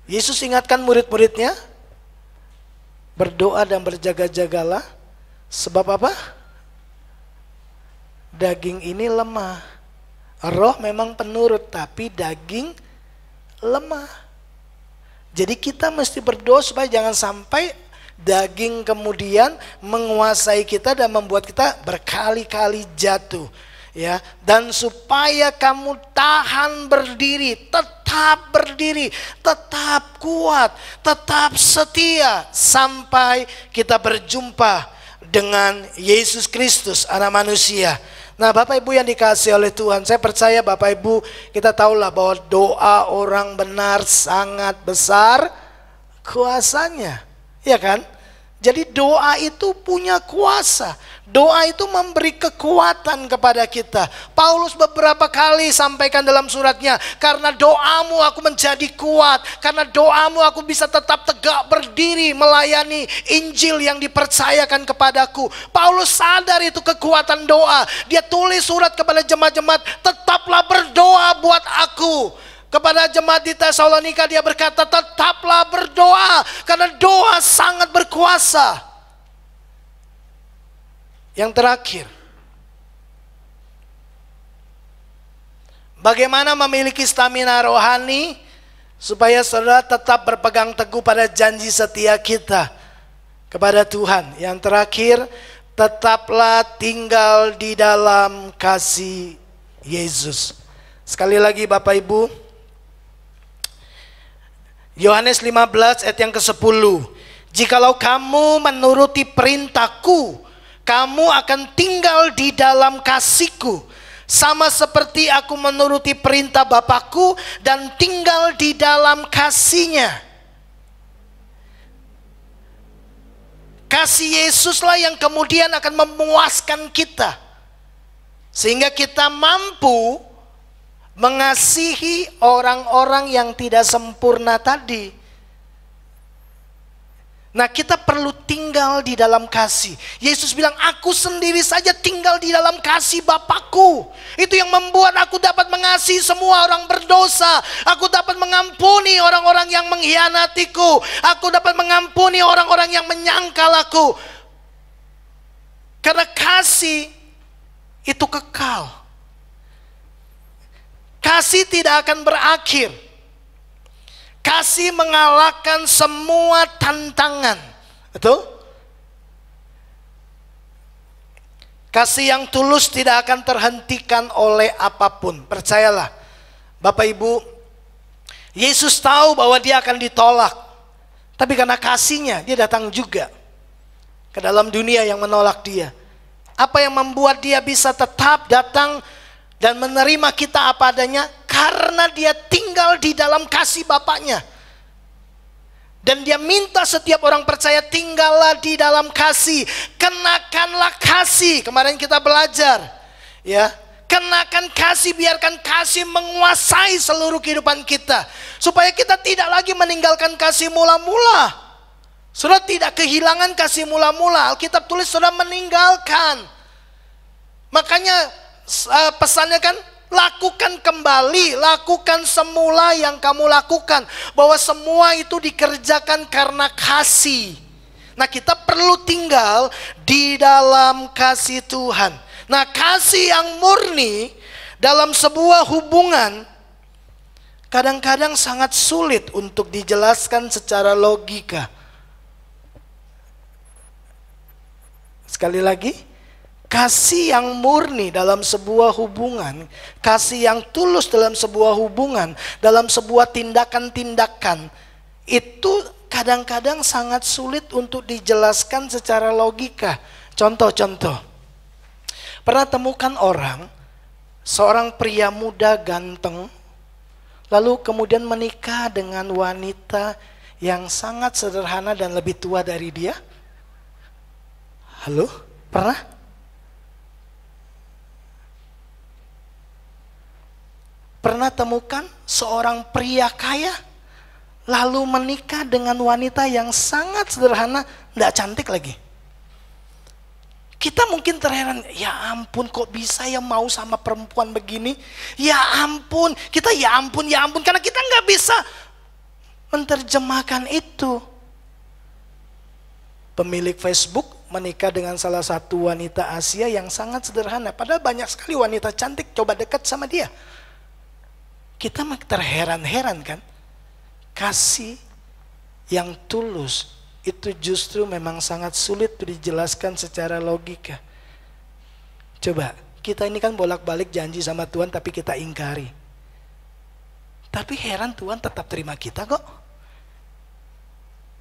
Yesus ingatkan murid-muridnya, berdoa dan berjaga-jagalah. Sebab apa? Daging ini lemah. Roh memang penurut, tapi daging lemah. Jadi kita mesti berdoa supaya jangan sampai daging kemudian menguasai kita dan membuat kita berkali-kali jatuh, ya. Dan supaya kamu tahan berdiri, tetap kuat, tetap setia sampai kita berjumpa dengan Yesus Kristus, anak manusia. Nah, Bapak Ibu yang dikasihi oleh Tuhan, saya percaya Bapak Ibu, kita tahulah bahwa doa orang benar sangat besar kuasanya, ya kan? Jadi doa itu punya kuasa. Doa itu memberi kekuatan kepada kita. Paulus beberapa kali sampaikan dalam suratnya, karena doamu aku menjadi kuat, karena doamu aku bisa tetap tegak berdiri melayani Injil yang dipercayakan kepadaku. Paulus sadar itu kekuatan doa. Dia tulis surat kepada jemaat-jemaat, tetaplah berdoa buat aku. Kepada jemaat di Tesalonika dia berkata, tetaplah berdoa karena doa sangat berkuasa. Yang terakhir, bagaimana memiliki stamina rohani supaya saudara tetap berpegang teguh pada janji setia kita kepada Tuhan. Yang terakhir, tetaplah tinggal di dalam kasih Yesus. Sekali lagi Bapak Ibu, Yohanes 15 ayat yang ke-10. Jikalau kamu menuruti perintahku, kamu akan tinggal di dalam kasihku, sama seperti aku menuruti perintah Bapakku dan tinggal di dalam kasihnya. Kasih Yesuslah yang kemudian akan memuaskan kita, sehingga kita mampu mengasihi orang-orang yang tidak sempurna tadi. Nah, kita perlu tinggal di dalam kasih. Yesus bilang, aku sendiri saja tinggal di dalam kasih Bapakku. Itu yang membuat aku dapat mengasihi semua orang berdosa. Aku dapat mengampuni orang-orang yang mengkhianatiku. Aku dapat mengampuni orang-orang yang menyangkal aku. Karena kasih itu kekal. Kasih tidak akan berakhir. Kasih mengalahkan semua tantangan. Betul? Kasih yang tulus tidak akan terhentikan oleh apapun. Percayalah Bapak Ibu, Yesus tahu bahwa dia akan ditolak, tapi karena kasihnya dia datang juga ke dalam dunia yang menolak dia. Apa yang membuat dia bisa tetap datang dan menerima kita apa adanya? Karena dia tinggal di dalam kasih Bapaknya. Dan dia minta setiap orang percaya, tinggallah di dalam kasih. Kenakanlah kasih. Kemarin kita belajar, ya, kenakan kasih, biarkan kasih menguasai seluruh kehidupan kita, supaya kita tidak lagi meninggalkan kasih mula-mula. Saudara tidak kehilangan kasih mula-mula. Alkitab tulis saudara meninggalkan. Makanya pesannya kan, lakukan kembali, lakukan semula yang kamu lakukan. Bahwa semua itu dikerjakan karena kasih. Nah, kita perlu tinggal di dalam kasih Tuhan. Nah, kasih yang murni dalam sebuah hubungan kadang-kadang sangat sulit untuk dijelaskan secara logika. Sekali lagi, kasih yang murni dalam sebuah hubungan, kasih yang tulus dalam sebuah hubungan, dalam sebuah tindakan-tindakan, itu kadang-kadang sangat sulit untuk dijelaskan secara logika. Contoh-contoh, pernah temukan orang, seorang pria muda ganteng, lalu kemudian menikah dengan wanita yang sangat sederhana dan lebih tua dari dia? Halo? Pernah? Pernah temukan seorang pria kaya lalu menikah dengan wanita yang sangat sederhana, tidak cantik lagi? Kita mungkin terheran, ya ampun kok bisa ya mau sama perempuan begini? Ya ampun, kita ya ampun, karena kita nggak bisa menerjemahkan itu. Pemilik Facebook menikah dengan salah satu wanita Asia yang sangat sederhana, padahal banyak sekali wanita cantik coba dekat sama dia. Kita terheran-heran kan? Kasih yang tulus itu justru memang sangat sulit dijelaskan secara logika. Coba, kita ini kan bolak-balik janji sama Tuhan tapi kita ingkari. Tapi heran, Tuhan tetap terima kita kok.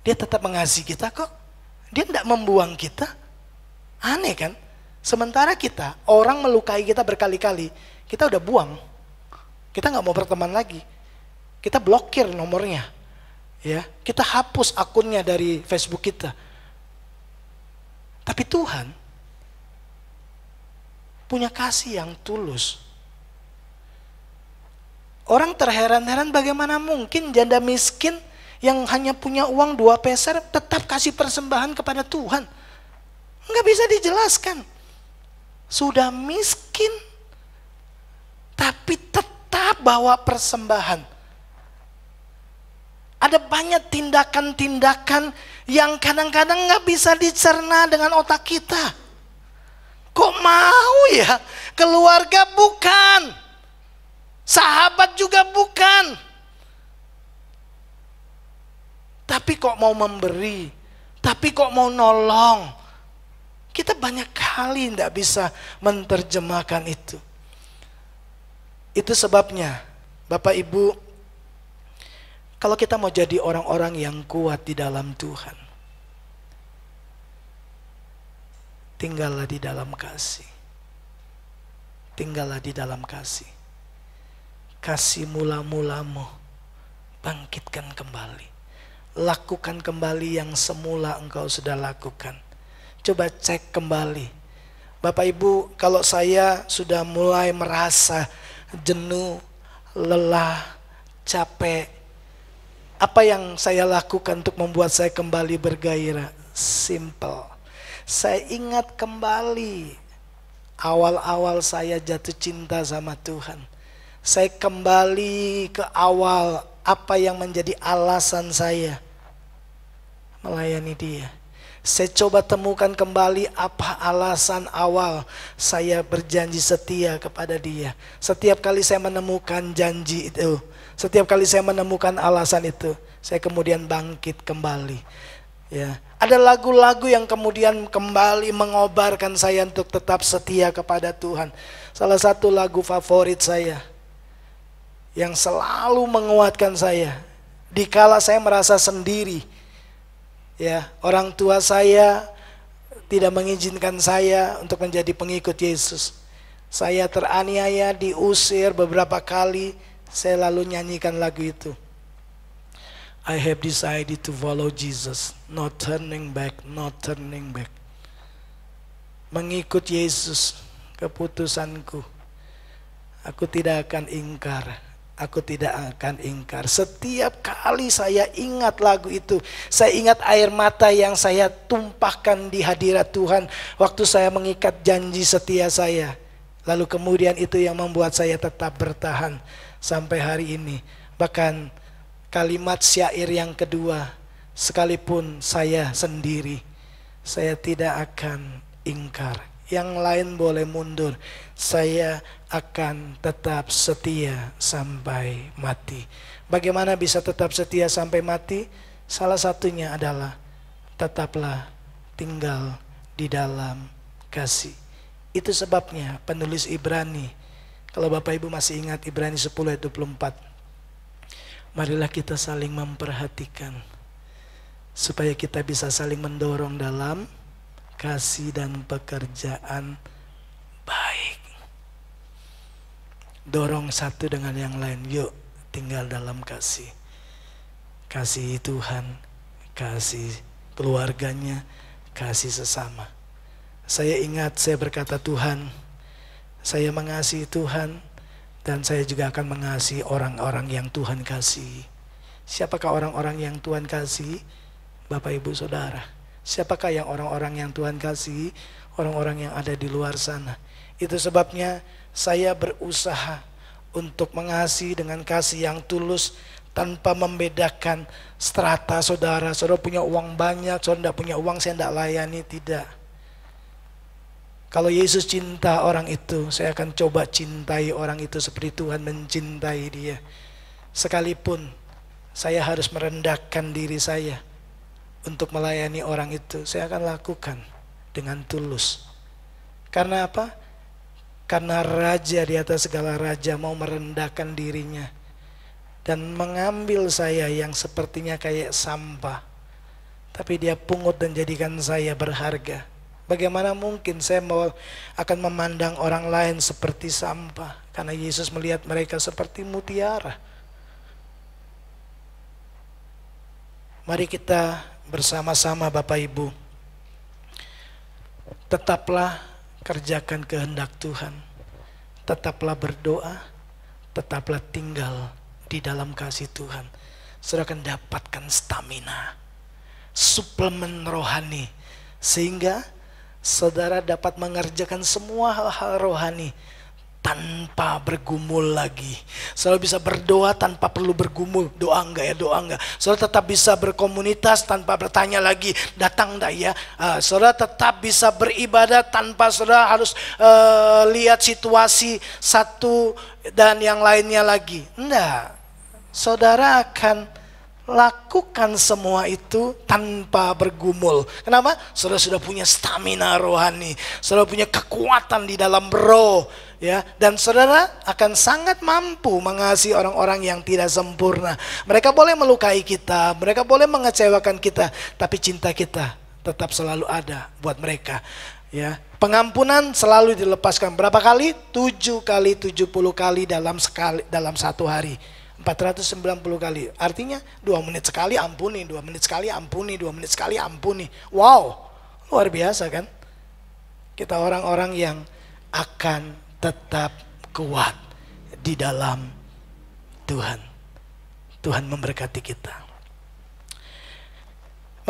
Dia tetap mengasihi kita kok. Dia tidak membuang kita. Aneh kan? Sementara kita, orang melukai kita berkali-kali, kita udah buang. Kita nggak mau berteman lagi. Kita blokir nomornya. Ya, kita hapus akunnya dari Facebook kita. Tapi Tuhan punya kasih yang tulus. Orang terheran-heran bagaimana mungkin janda miskin yang hanya punya uang 2 peser tetap kasih persembahan kepada Tuhan. Nggak bisa dijelaskan. Sudah miskin, tapi tetap bawa persembahan. Ada banyak tindakan-tindakan yang kadang-kadang nggak bisa dicerna dengan otak kita. Kok mau ya? Keluarga bukan. Sahabat juga bukan. Tapi kok mau memberi. Tapi kok mau nolong. Kita banyak kali tidak bisa menerjemahkan itu. Itu sebabnya Bapak Ibu, kalau kita mau jadi orang-orang yang kuat di dalam Tuhan, tinggallah di dalam kasih. Tinggallah di dalam kasih. Kasih mula-mulamu, bangkitkan kembali. Lakukan kembali yang semula engkau sudah lakukan. Coba cek kembali. Bapak Ibu, kalau saya sudah mulai merasa jenuh, lelah, capek, apa yang saya lakukan untuk membuat saya kembali bergairah? Simple. Saya ingat kembali awal-awal saya jatuh cinta sama Tuhan. Saya kembali ke awal apa yang menjadi alasan saya melayani Dia. Saya coba temukan kembali apa alasan awal saya berjanji setia kepada Dia. Setiap kali saya menemukan janji itu, setiap kali saya menemukan alasan itu, saya kemudian bangkit kembali. Ya, ada lagu-lagu yang kemudian kembali mengobarkan saya untuk tetap setia kepada Tuhan. Salah satu lagu favorit saya yang selalu menguatkan saya dikala saya merasa sendiri. Ya, orang tua saya tidak mengizinkan saya untuk menjadi pengikut Yesus. Saya teraniaya, diusir beberapa kali, saya lalu nyanyikan lagu itu. I have decided to follow Jesus, not turning back, not turning back. Mengikut Yesus, keputusanku. Aku tidak akan ingkar. Aku tidak akan ingkar. Setiap kali saya ingat lagu itu, saya ingat air mata yang saya tumpahkan di hadirat Tuhan waktu saya mengikat janji setia saya. Lalu kemudian itu yang membuat saya tetap bertahan sampai hari ini. Bahkan kalimat syair yang kedua, sekalipun saya sendiri, saya tidak akan ingkar. Yang lain boleh mundur, saya akan tetap setia sampai mati. Bagaimana bisa tetap setia sampai mati? Salah satunya adalah tetaplah tinggal di dalam kasih. Itu sebabnya penulis Ibrani, kalau Bapak Ibu masih ingat Ibrani 10 ayat 24, marilah kita saling memperhatikan supaya kita bisa saling mendorong dalam kasih dan pekerjaan baik. Dorong satu dengan yang lain, yuk tinggal dalam kasih. Kasih Tuhan, kasih keluarganya, kasih sesama. Saya ingat saya berkata, Tuhan, saya mengasihi Tuhan dan saya juga akan mengasihi orang-orang yang Tuhan kasih. Siapakah orang-orang yang Tuhan kasih? Bapak Ibu Saudara. Siapakah yang orang-orang yang Tuhan kasih? Orang-orang yang ada di luar sana. Itu sebabnya saya berusaha untuk mengasihi dengan kasih yang tulus tanpa membedakan strata saudara. Saudara punya uang banyak, saudara tidak punya uang, saya tidak layani, tidak. Kalau Yesus cinta orang itu, saya akan coba cintai orang itu seperti Tuhan mencintai dia. Sekalipun saya harus merendahkan diri saya untuk melayani orang itu, saya akan lakukan dengan tulus. Karena apa? Karena raja di atas segala raja mau merendahkan dirinya dan mengambil saya yang sepertinya kayak sampah, tapi dia pungut dan jadikan saya berharga. Bagaimana mungkin saya akan memandang orang lain seperti sampah? Karena Yesus melihat mereka seperti mutiara. Mari kita bersama-sama Bapak Ibu, tetaplah kerjakan kehendak Tuhan. Tetaplah berdoa, tetaplah tinggal di dalam kasih Tuhan. Saudara akan dapatkan stamina, suplemen rohani, sehingga saudara dapat mengerjakan semua hal-hal rohani tanpa bergumul lagi. Saudara bisa berdoa tanpa perlu bergumul. Doa enggak ya, doa enggak. Saudara tetap bisa berkomunitas tanpa bertanya lagi, datang enggak ya. Saudara tetap bisa beribadah tanpa saudara harus lihat situasi satu dan yang lainnya lagi. Enggak. Saudara akan lakukan semua itu tanpa bergumul. Kenapa? Saudara sudah punya stamina rohani, saudara punya kekuatan di dalam roh, ya. Dan saudara akan sangat mampu mengasihi orang-orang yang tidak sempurna. Mereka boleh melukai kita, mereka boleh mengecewakan kita, tapi cinta kita tetap selalu ada buat mereka, ya. Pengampunan selalu dilepaskan. Berapa kali? 7 kali 70 kali dalam satu hari. 490 kali. Artinya 2 menit sekali ampuni, 2 menit sekali ampuni, 2 menit sekali ampuni. Wow, luar biasa kan? Kita orang-orang yang akan tetap kuat di dalam Tuhan. Tuhan memberkati kita.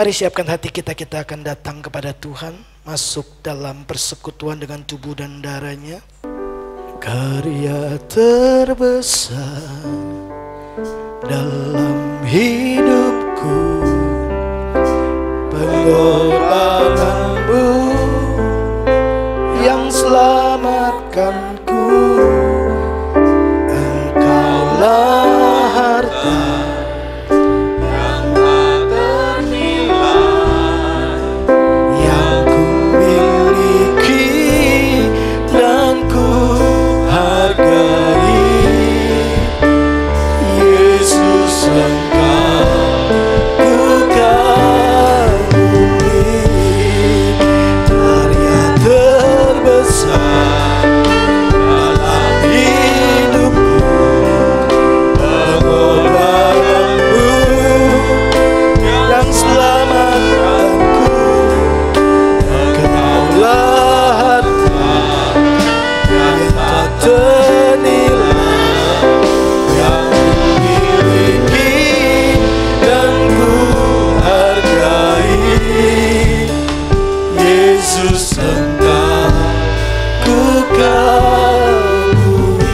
Mari siapkan hati kita, kita akan datang kepada Tuhan, masuk dalam persekutuan dengan tubuh dan darahnya. Karya terbesar dalam hidupku, pengorbananmu yang selamatkanku. Engkaulah harta yang tak ternilai, yang ku miliki dan ku hargai. Yesus, Engkau ku kagumi. Karya terbesar dalam hidupku, pengorbananmu yang selamatkanku. Engkaulah harta yang tak ternilai, yang kumiliki dan ku hargai. Yesus, Engkau ku kagumi.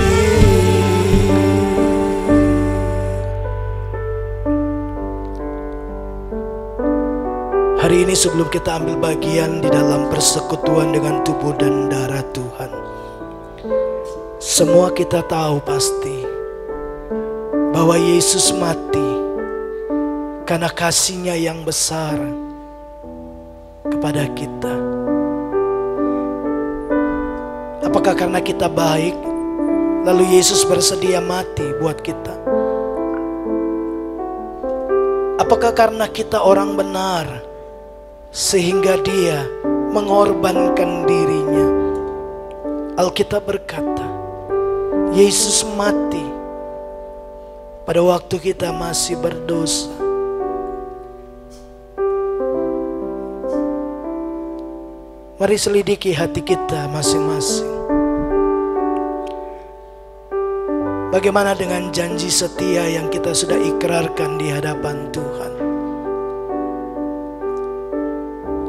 Hari ini sebelum kita ambil bagian di dalam persekutuan dengan tubuh dan darah Tuhan, semua kita tahu pasti bahwa Yesus mati karena kasih-Nya yang besar kepada kita. Apakah karena kita baik, lalu Yesus bersedia mati buat kita? Apakah karena kita orang benar, sehingga Dia mengorbankan dirinya? Alkitab berkata, Yesus mati pada waktu kita masih berdosa. Mari selidiki hati kita masing-masing. Bagaimana dengan janji setia yang kita sudah ikrarkan di hadapan Tuhan?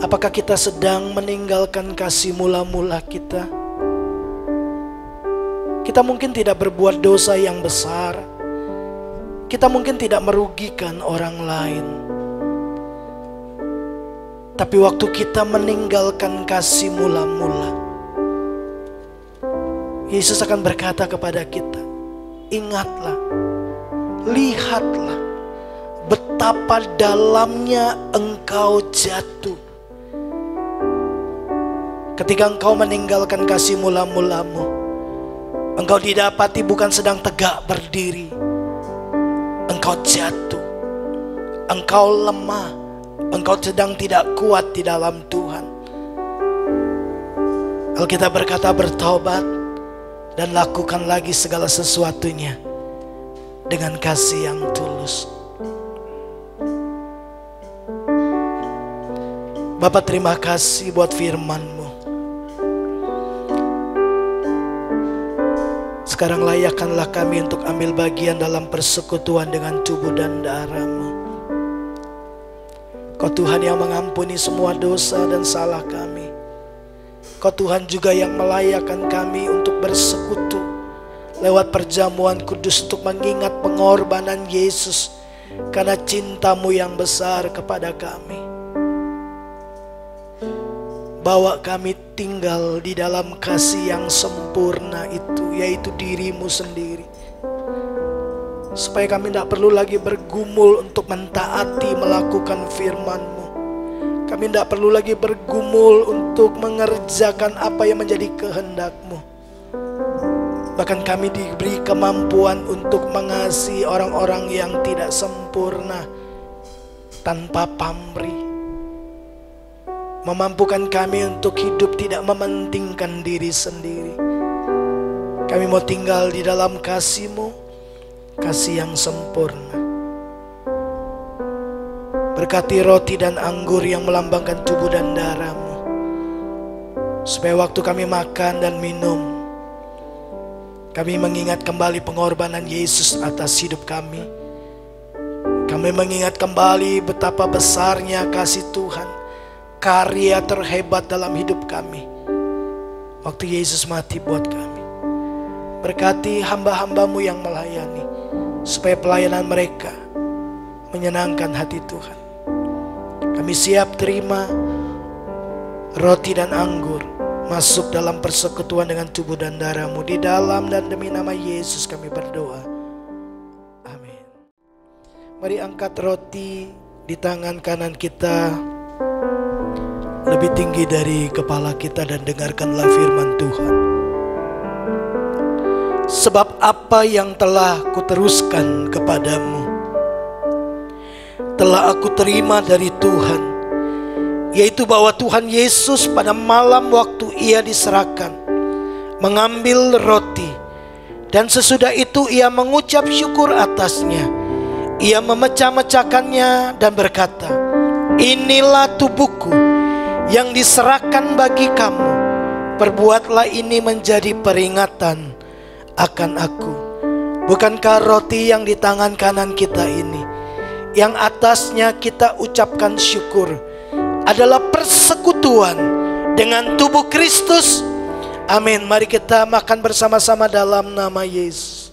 Apakah kita sedang meninggalkan kasih mula-mula kita? Kita mungkin tidak berbuat dosa yang besar. Kita mungkin tidak merugikan orang lain. Tapi waktu kita meninggalkan kasih mula-mula, Yesus akan berkata kepada kita, ingatlah, lihatlah betapa dalamnya engkau jatuh. Ketika engkau meninggalkan kasih mula-mulamu, engkau didapati bukan sedang tegak berdiri. Engkau jatuh, engkau lemah, engkau sedang tidak kuat di dalam Tuhan. Alkitab berkata bertobat dan lakukan lagi segala sesuatunya dengan kasih yang tulus. Bapa, terima kasih buat firman-Mu. Sekarang layakkanlah kami untuk ambil bagian dalam persekutuan dengan tubuh dan darah-Mu. Kau Tuhan yang mengampuni semua dosa dan salah kami. Kau Tuhan juga yang melayakkan kami untuk bersekutu lewat perjamuan kudus untuk mengingat pengorbanan Yesus karena cinta-Mu yang besar kepada kami. Bawa kami tinggal di dalam kasih yang sempurna itu, yaitu diri-Mu sendiri. Supaya kami tidak perlu lagi bergumul untuk mentaati melakukan firman-Mu. Kami tidak perlu lagi bergumul untuk mengerjakan apa yang menjadi kehendak-Mu. Bahkan kami diberi kemampuan untuk mengasihi orang-orang yang tidak sempurna tanpa pamrih. Memampukan kami untuk hidup tidak mementingkan diri sendiri. Kami mau tinggal di dalam kasih-Mu, kasih yang sempurna. Berkati roti dan anggur yang melambangkan tubuh dan darah-Mu, supaya waktu kami makan dan minum, kami mengingat kembali pengorbanan Yesus atas hidup kami. Kami mengingat kembali betapa besarnya kasih Tuhan, karya terhebat dalam hidup kami waktu Yesus mati buat kami. Berkati hamba-hamba-Mu yang melayani, supaya pelayanan mereka menyenangkan hati Tuhan. Kami siap terima roti dan anggur masuk dalam persekutuan dengan tubuh dan darah-Mu. Di dalam dan demi nama Yesus kami berdoa. Amin. Mari angkat roti di tangan kanan kita lebih tinggi dari kepala kita dan dengarkanlah firman Tuhan. Sebab apa yang telah kuteruskan kepadamu telah aku terima dari Tuhan, yaitu bahwa Tuhan Yesus pada malam waktu Ia diserahkan mengambil roti, dan sesudah itu Ia mengucap syukur atasnya. Ia memecah-mecahkannya dan berkata, "Inilah tubuhku yang diserahkan bagi kamu. Perbuatlah ini menjadi peringatan akan aku." Bukankah roti yang di tangan kanan kita ini, yang atasnya kita ucapkan syukur, adalah persekutuan dengan tubuh Kristus? Amin. Mari kita makan bersama-sama dalam nama Yesus.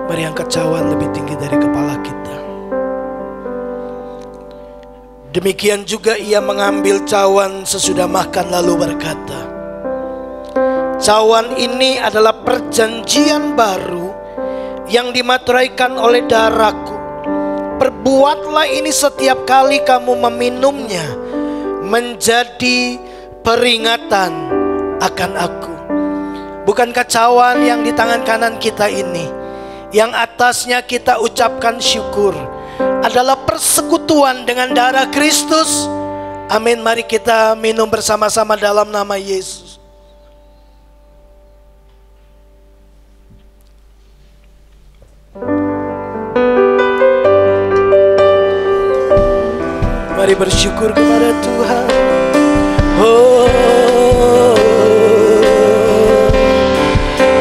Mari angkat cawan lebih tinggi dari kepala kita. Demikian juga Ia mengambil cawan sesudah makan lalu berkata, "Cawan ini adalah perjanjian baru yang dimateraikan oleh darahku. Perbuatlah ini setiap kali kamu meminumnya menjadi peringatan akan aku." Bukankah cawan yang di tangan kanan kita ini, yang atasnya kita ucapkan syukur, adalah persekutuan dengan darah Kristus? Amin. Mari kita minum bersama-sama dalam nama Yesus. Mari bersyukur kepada Tuhan.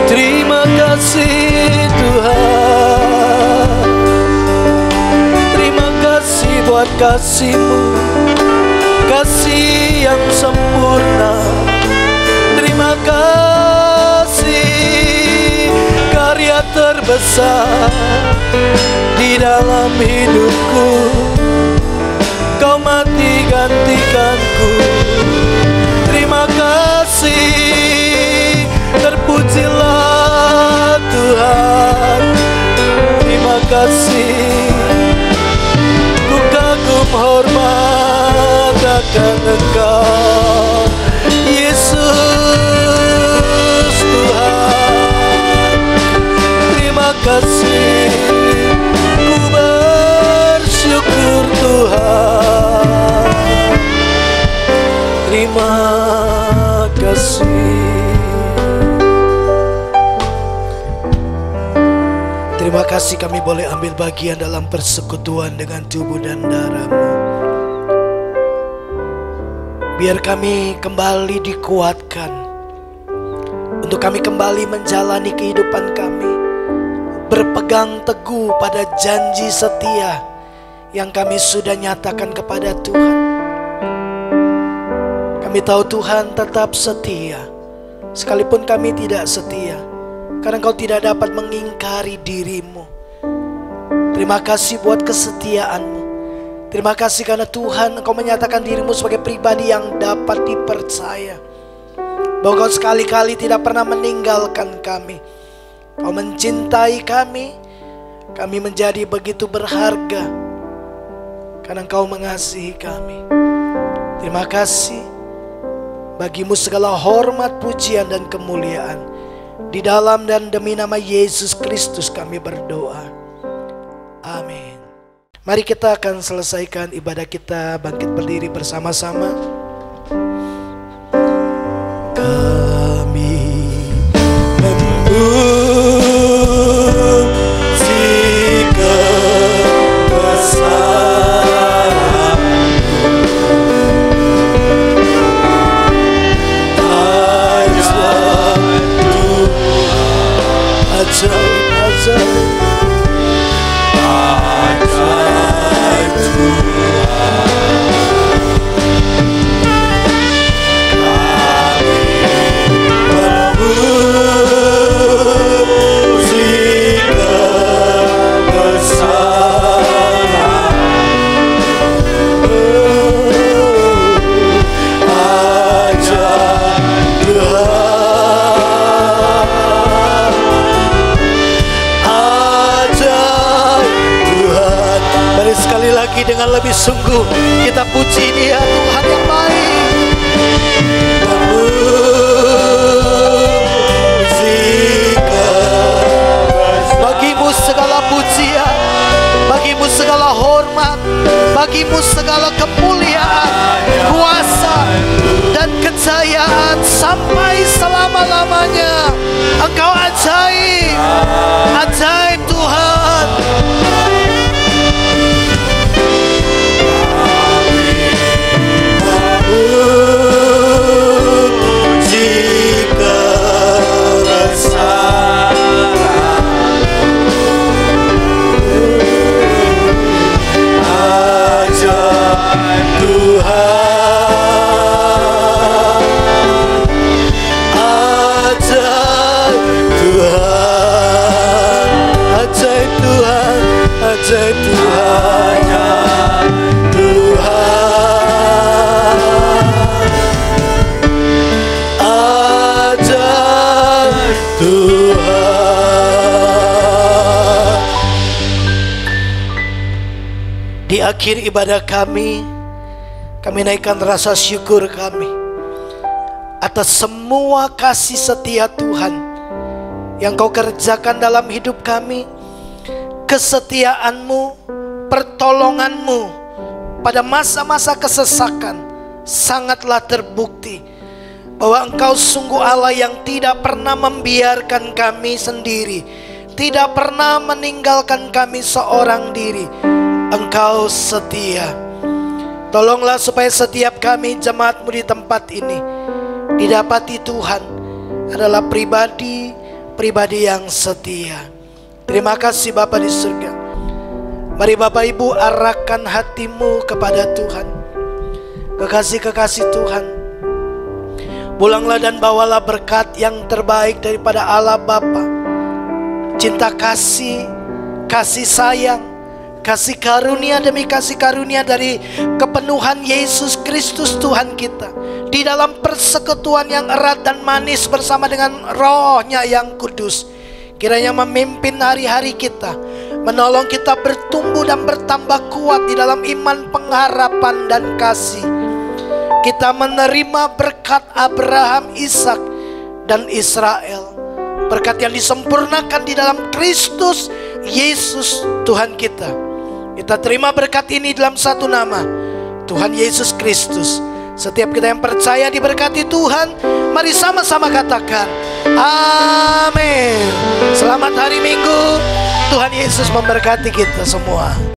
Terima kasih Tuhan. Terima kasih buat kasih-Mu, kasih yang sempurna. Terima kasih karya terbesar di dalam hidupku. Kau mati gantikanku. Terima kasih, terpujilah Tuhan. Terima kasih, ku kagum hormat memuliakan Engkau, Yesus Tuhan. Terima kasih, ku bersyukur Tuhan. Terima kasih. Terima kasih kami boleh ambil bagian dalam persekutuan dengan tubuh dan darah-Mu. Biar kami kembali dikuatkan, untuk kami kembali menjalani kehidupan kami, berpegang teguh pada janji setia yang kami sudah nyatakan kepada Tuhan. Kami tahu Tuhan tetap setia, sekalipun kami tidak setia, karena Engkau tidak dapat mengingkari diri-Mu. Terima kasih buat kesetiaan-Mu. Terima kasih karena Tuhan Engkau menyatakan diri-Mu sebagai pribadi yang dapat dipercaya, bahwa Engkau sekali-kali tidak pernah meninggalkan kami. Engkau mencintai kami. Kami menjadi begitu berharga karena Engkau mengasihi kami. Terima kasih. Bagi-Mu segala hormat, pujian, dan kemuliaan. Di dalam dan demi nama Yesus Kristus kami berdoa. Amin. Mari kita akan selesaikan ibadah kita, bangkit berdiri bersama-sama. Kami memujikan kebesaran, ajaib dengan lebih sungguh kita puji Dia, Tuhan yang baik. Bagi-Mu segala pujian, bagi-Mu segala hormat, bagi-Mu segala kemuliaan, kuasa, dan kejayaan sampai selama-lamanya. Engkau ajaib, ajaib Tuhan. Ajaib Tuhan, ajaib Tuhan. Di akhir ibadah kami naikkan rasa syukur kami atas semua kasih setia Tuhan yang Kau kerjakan dalam hidup kami. Kesetiaan-Mu, pertolongan-Mu pada masa-masa kesesakan sangatlah terbukti bahwa Engkau sungguh Allah yang tidak pernah membiarkan kami sendiri, tidak pernah meninggalkan kami seorang diri. Engkau setia. Tolonglah supaya setiap kami jemaat-Mu di tempat ini didapati Tuhan adalah pribadi yang setia. Terima kasih Bapa di surga. Mari Bapak Ibu arahkan hatimu kepada Tuhan. Kekasih-kekasih Tuhan, pulanglah dan bawalah berkat yang terbaik daripada Allah Bapa. Cinta kasih, kasih sayang, kasih karunia demi kasih karunia dari kepenuhan Yesus Kristus Tuhan kita, di dalam persekutuan yang erat dan manis bersama dengan Roh-Nya yang kudus, kiranya memimpin hari-hari kita, menolong kita bertumbuh dan bertambah kuat di dalam iman, pengharapan, dan kasih. kita menerima berkat Abraham, Ishak, dan Israel. Berkat yang disempurnakan di dalam Kristus Yesus Tuhan kita. Kita terima berkat ini dalam satu nama, Tuhan Yesus Kristus. Setiap kita yang percaya diberkati Tuhan, mari sama-sama katakan amin. Selamat hari Minggu. Tuhan Yesus memberkati kita semua.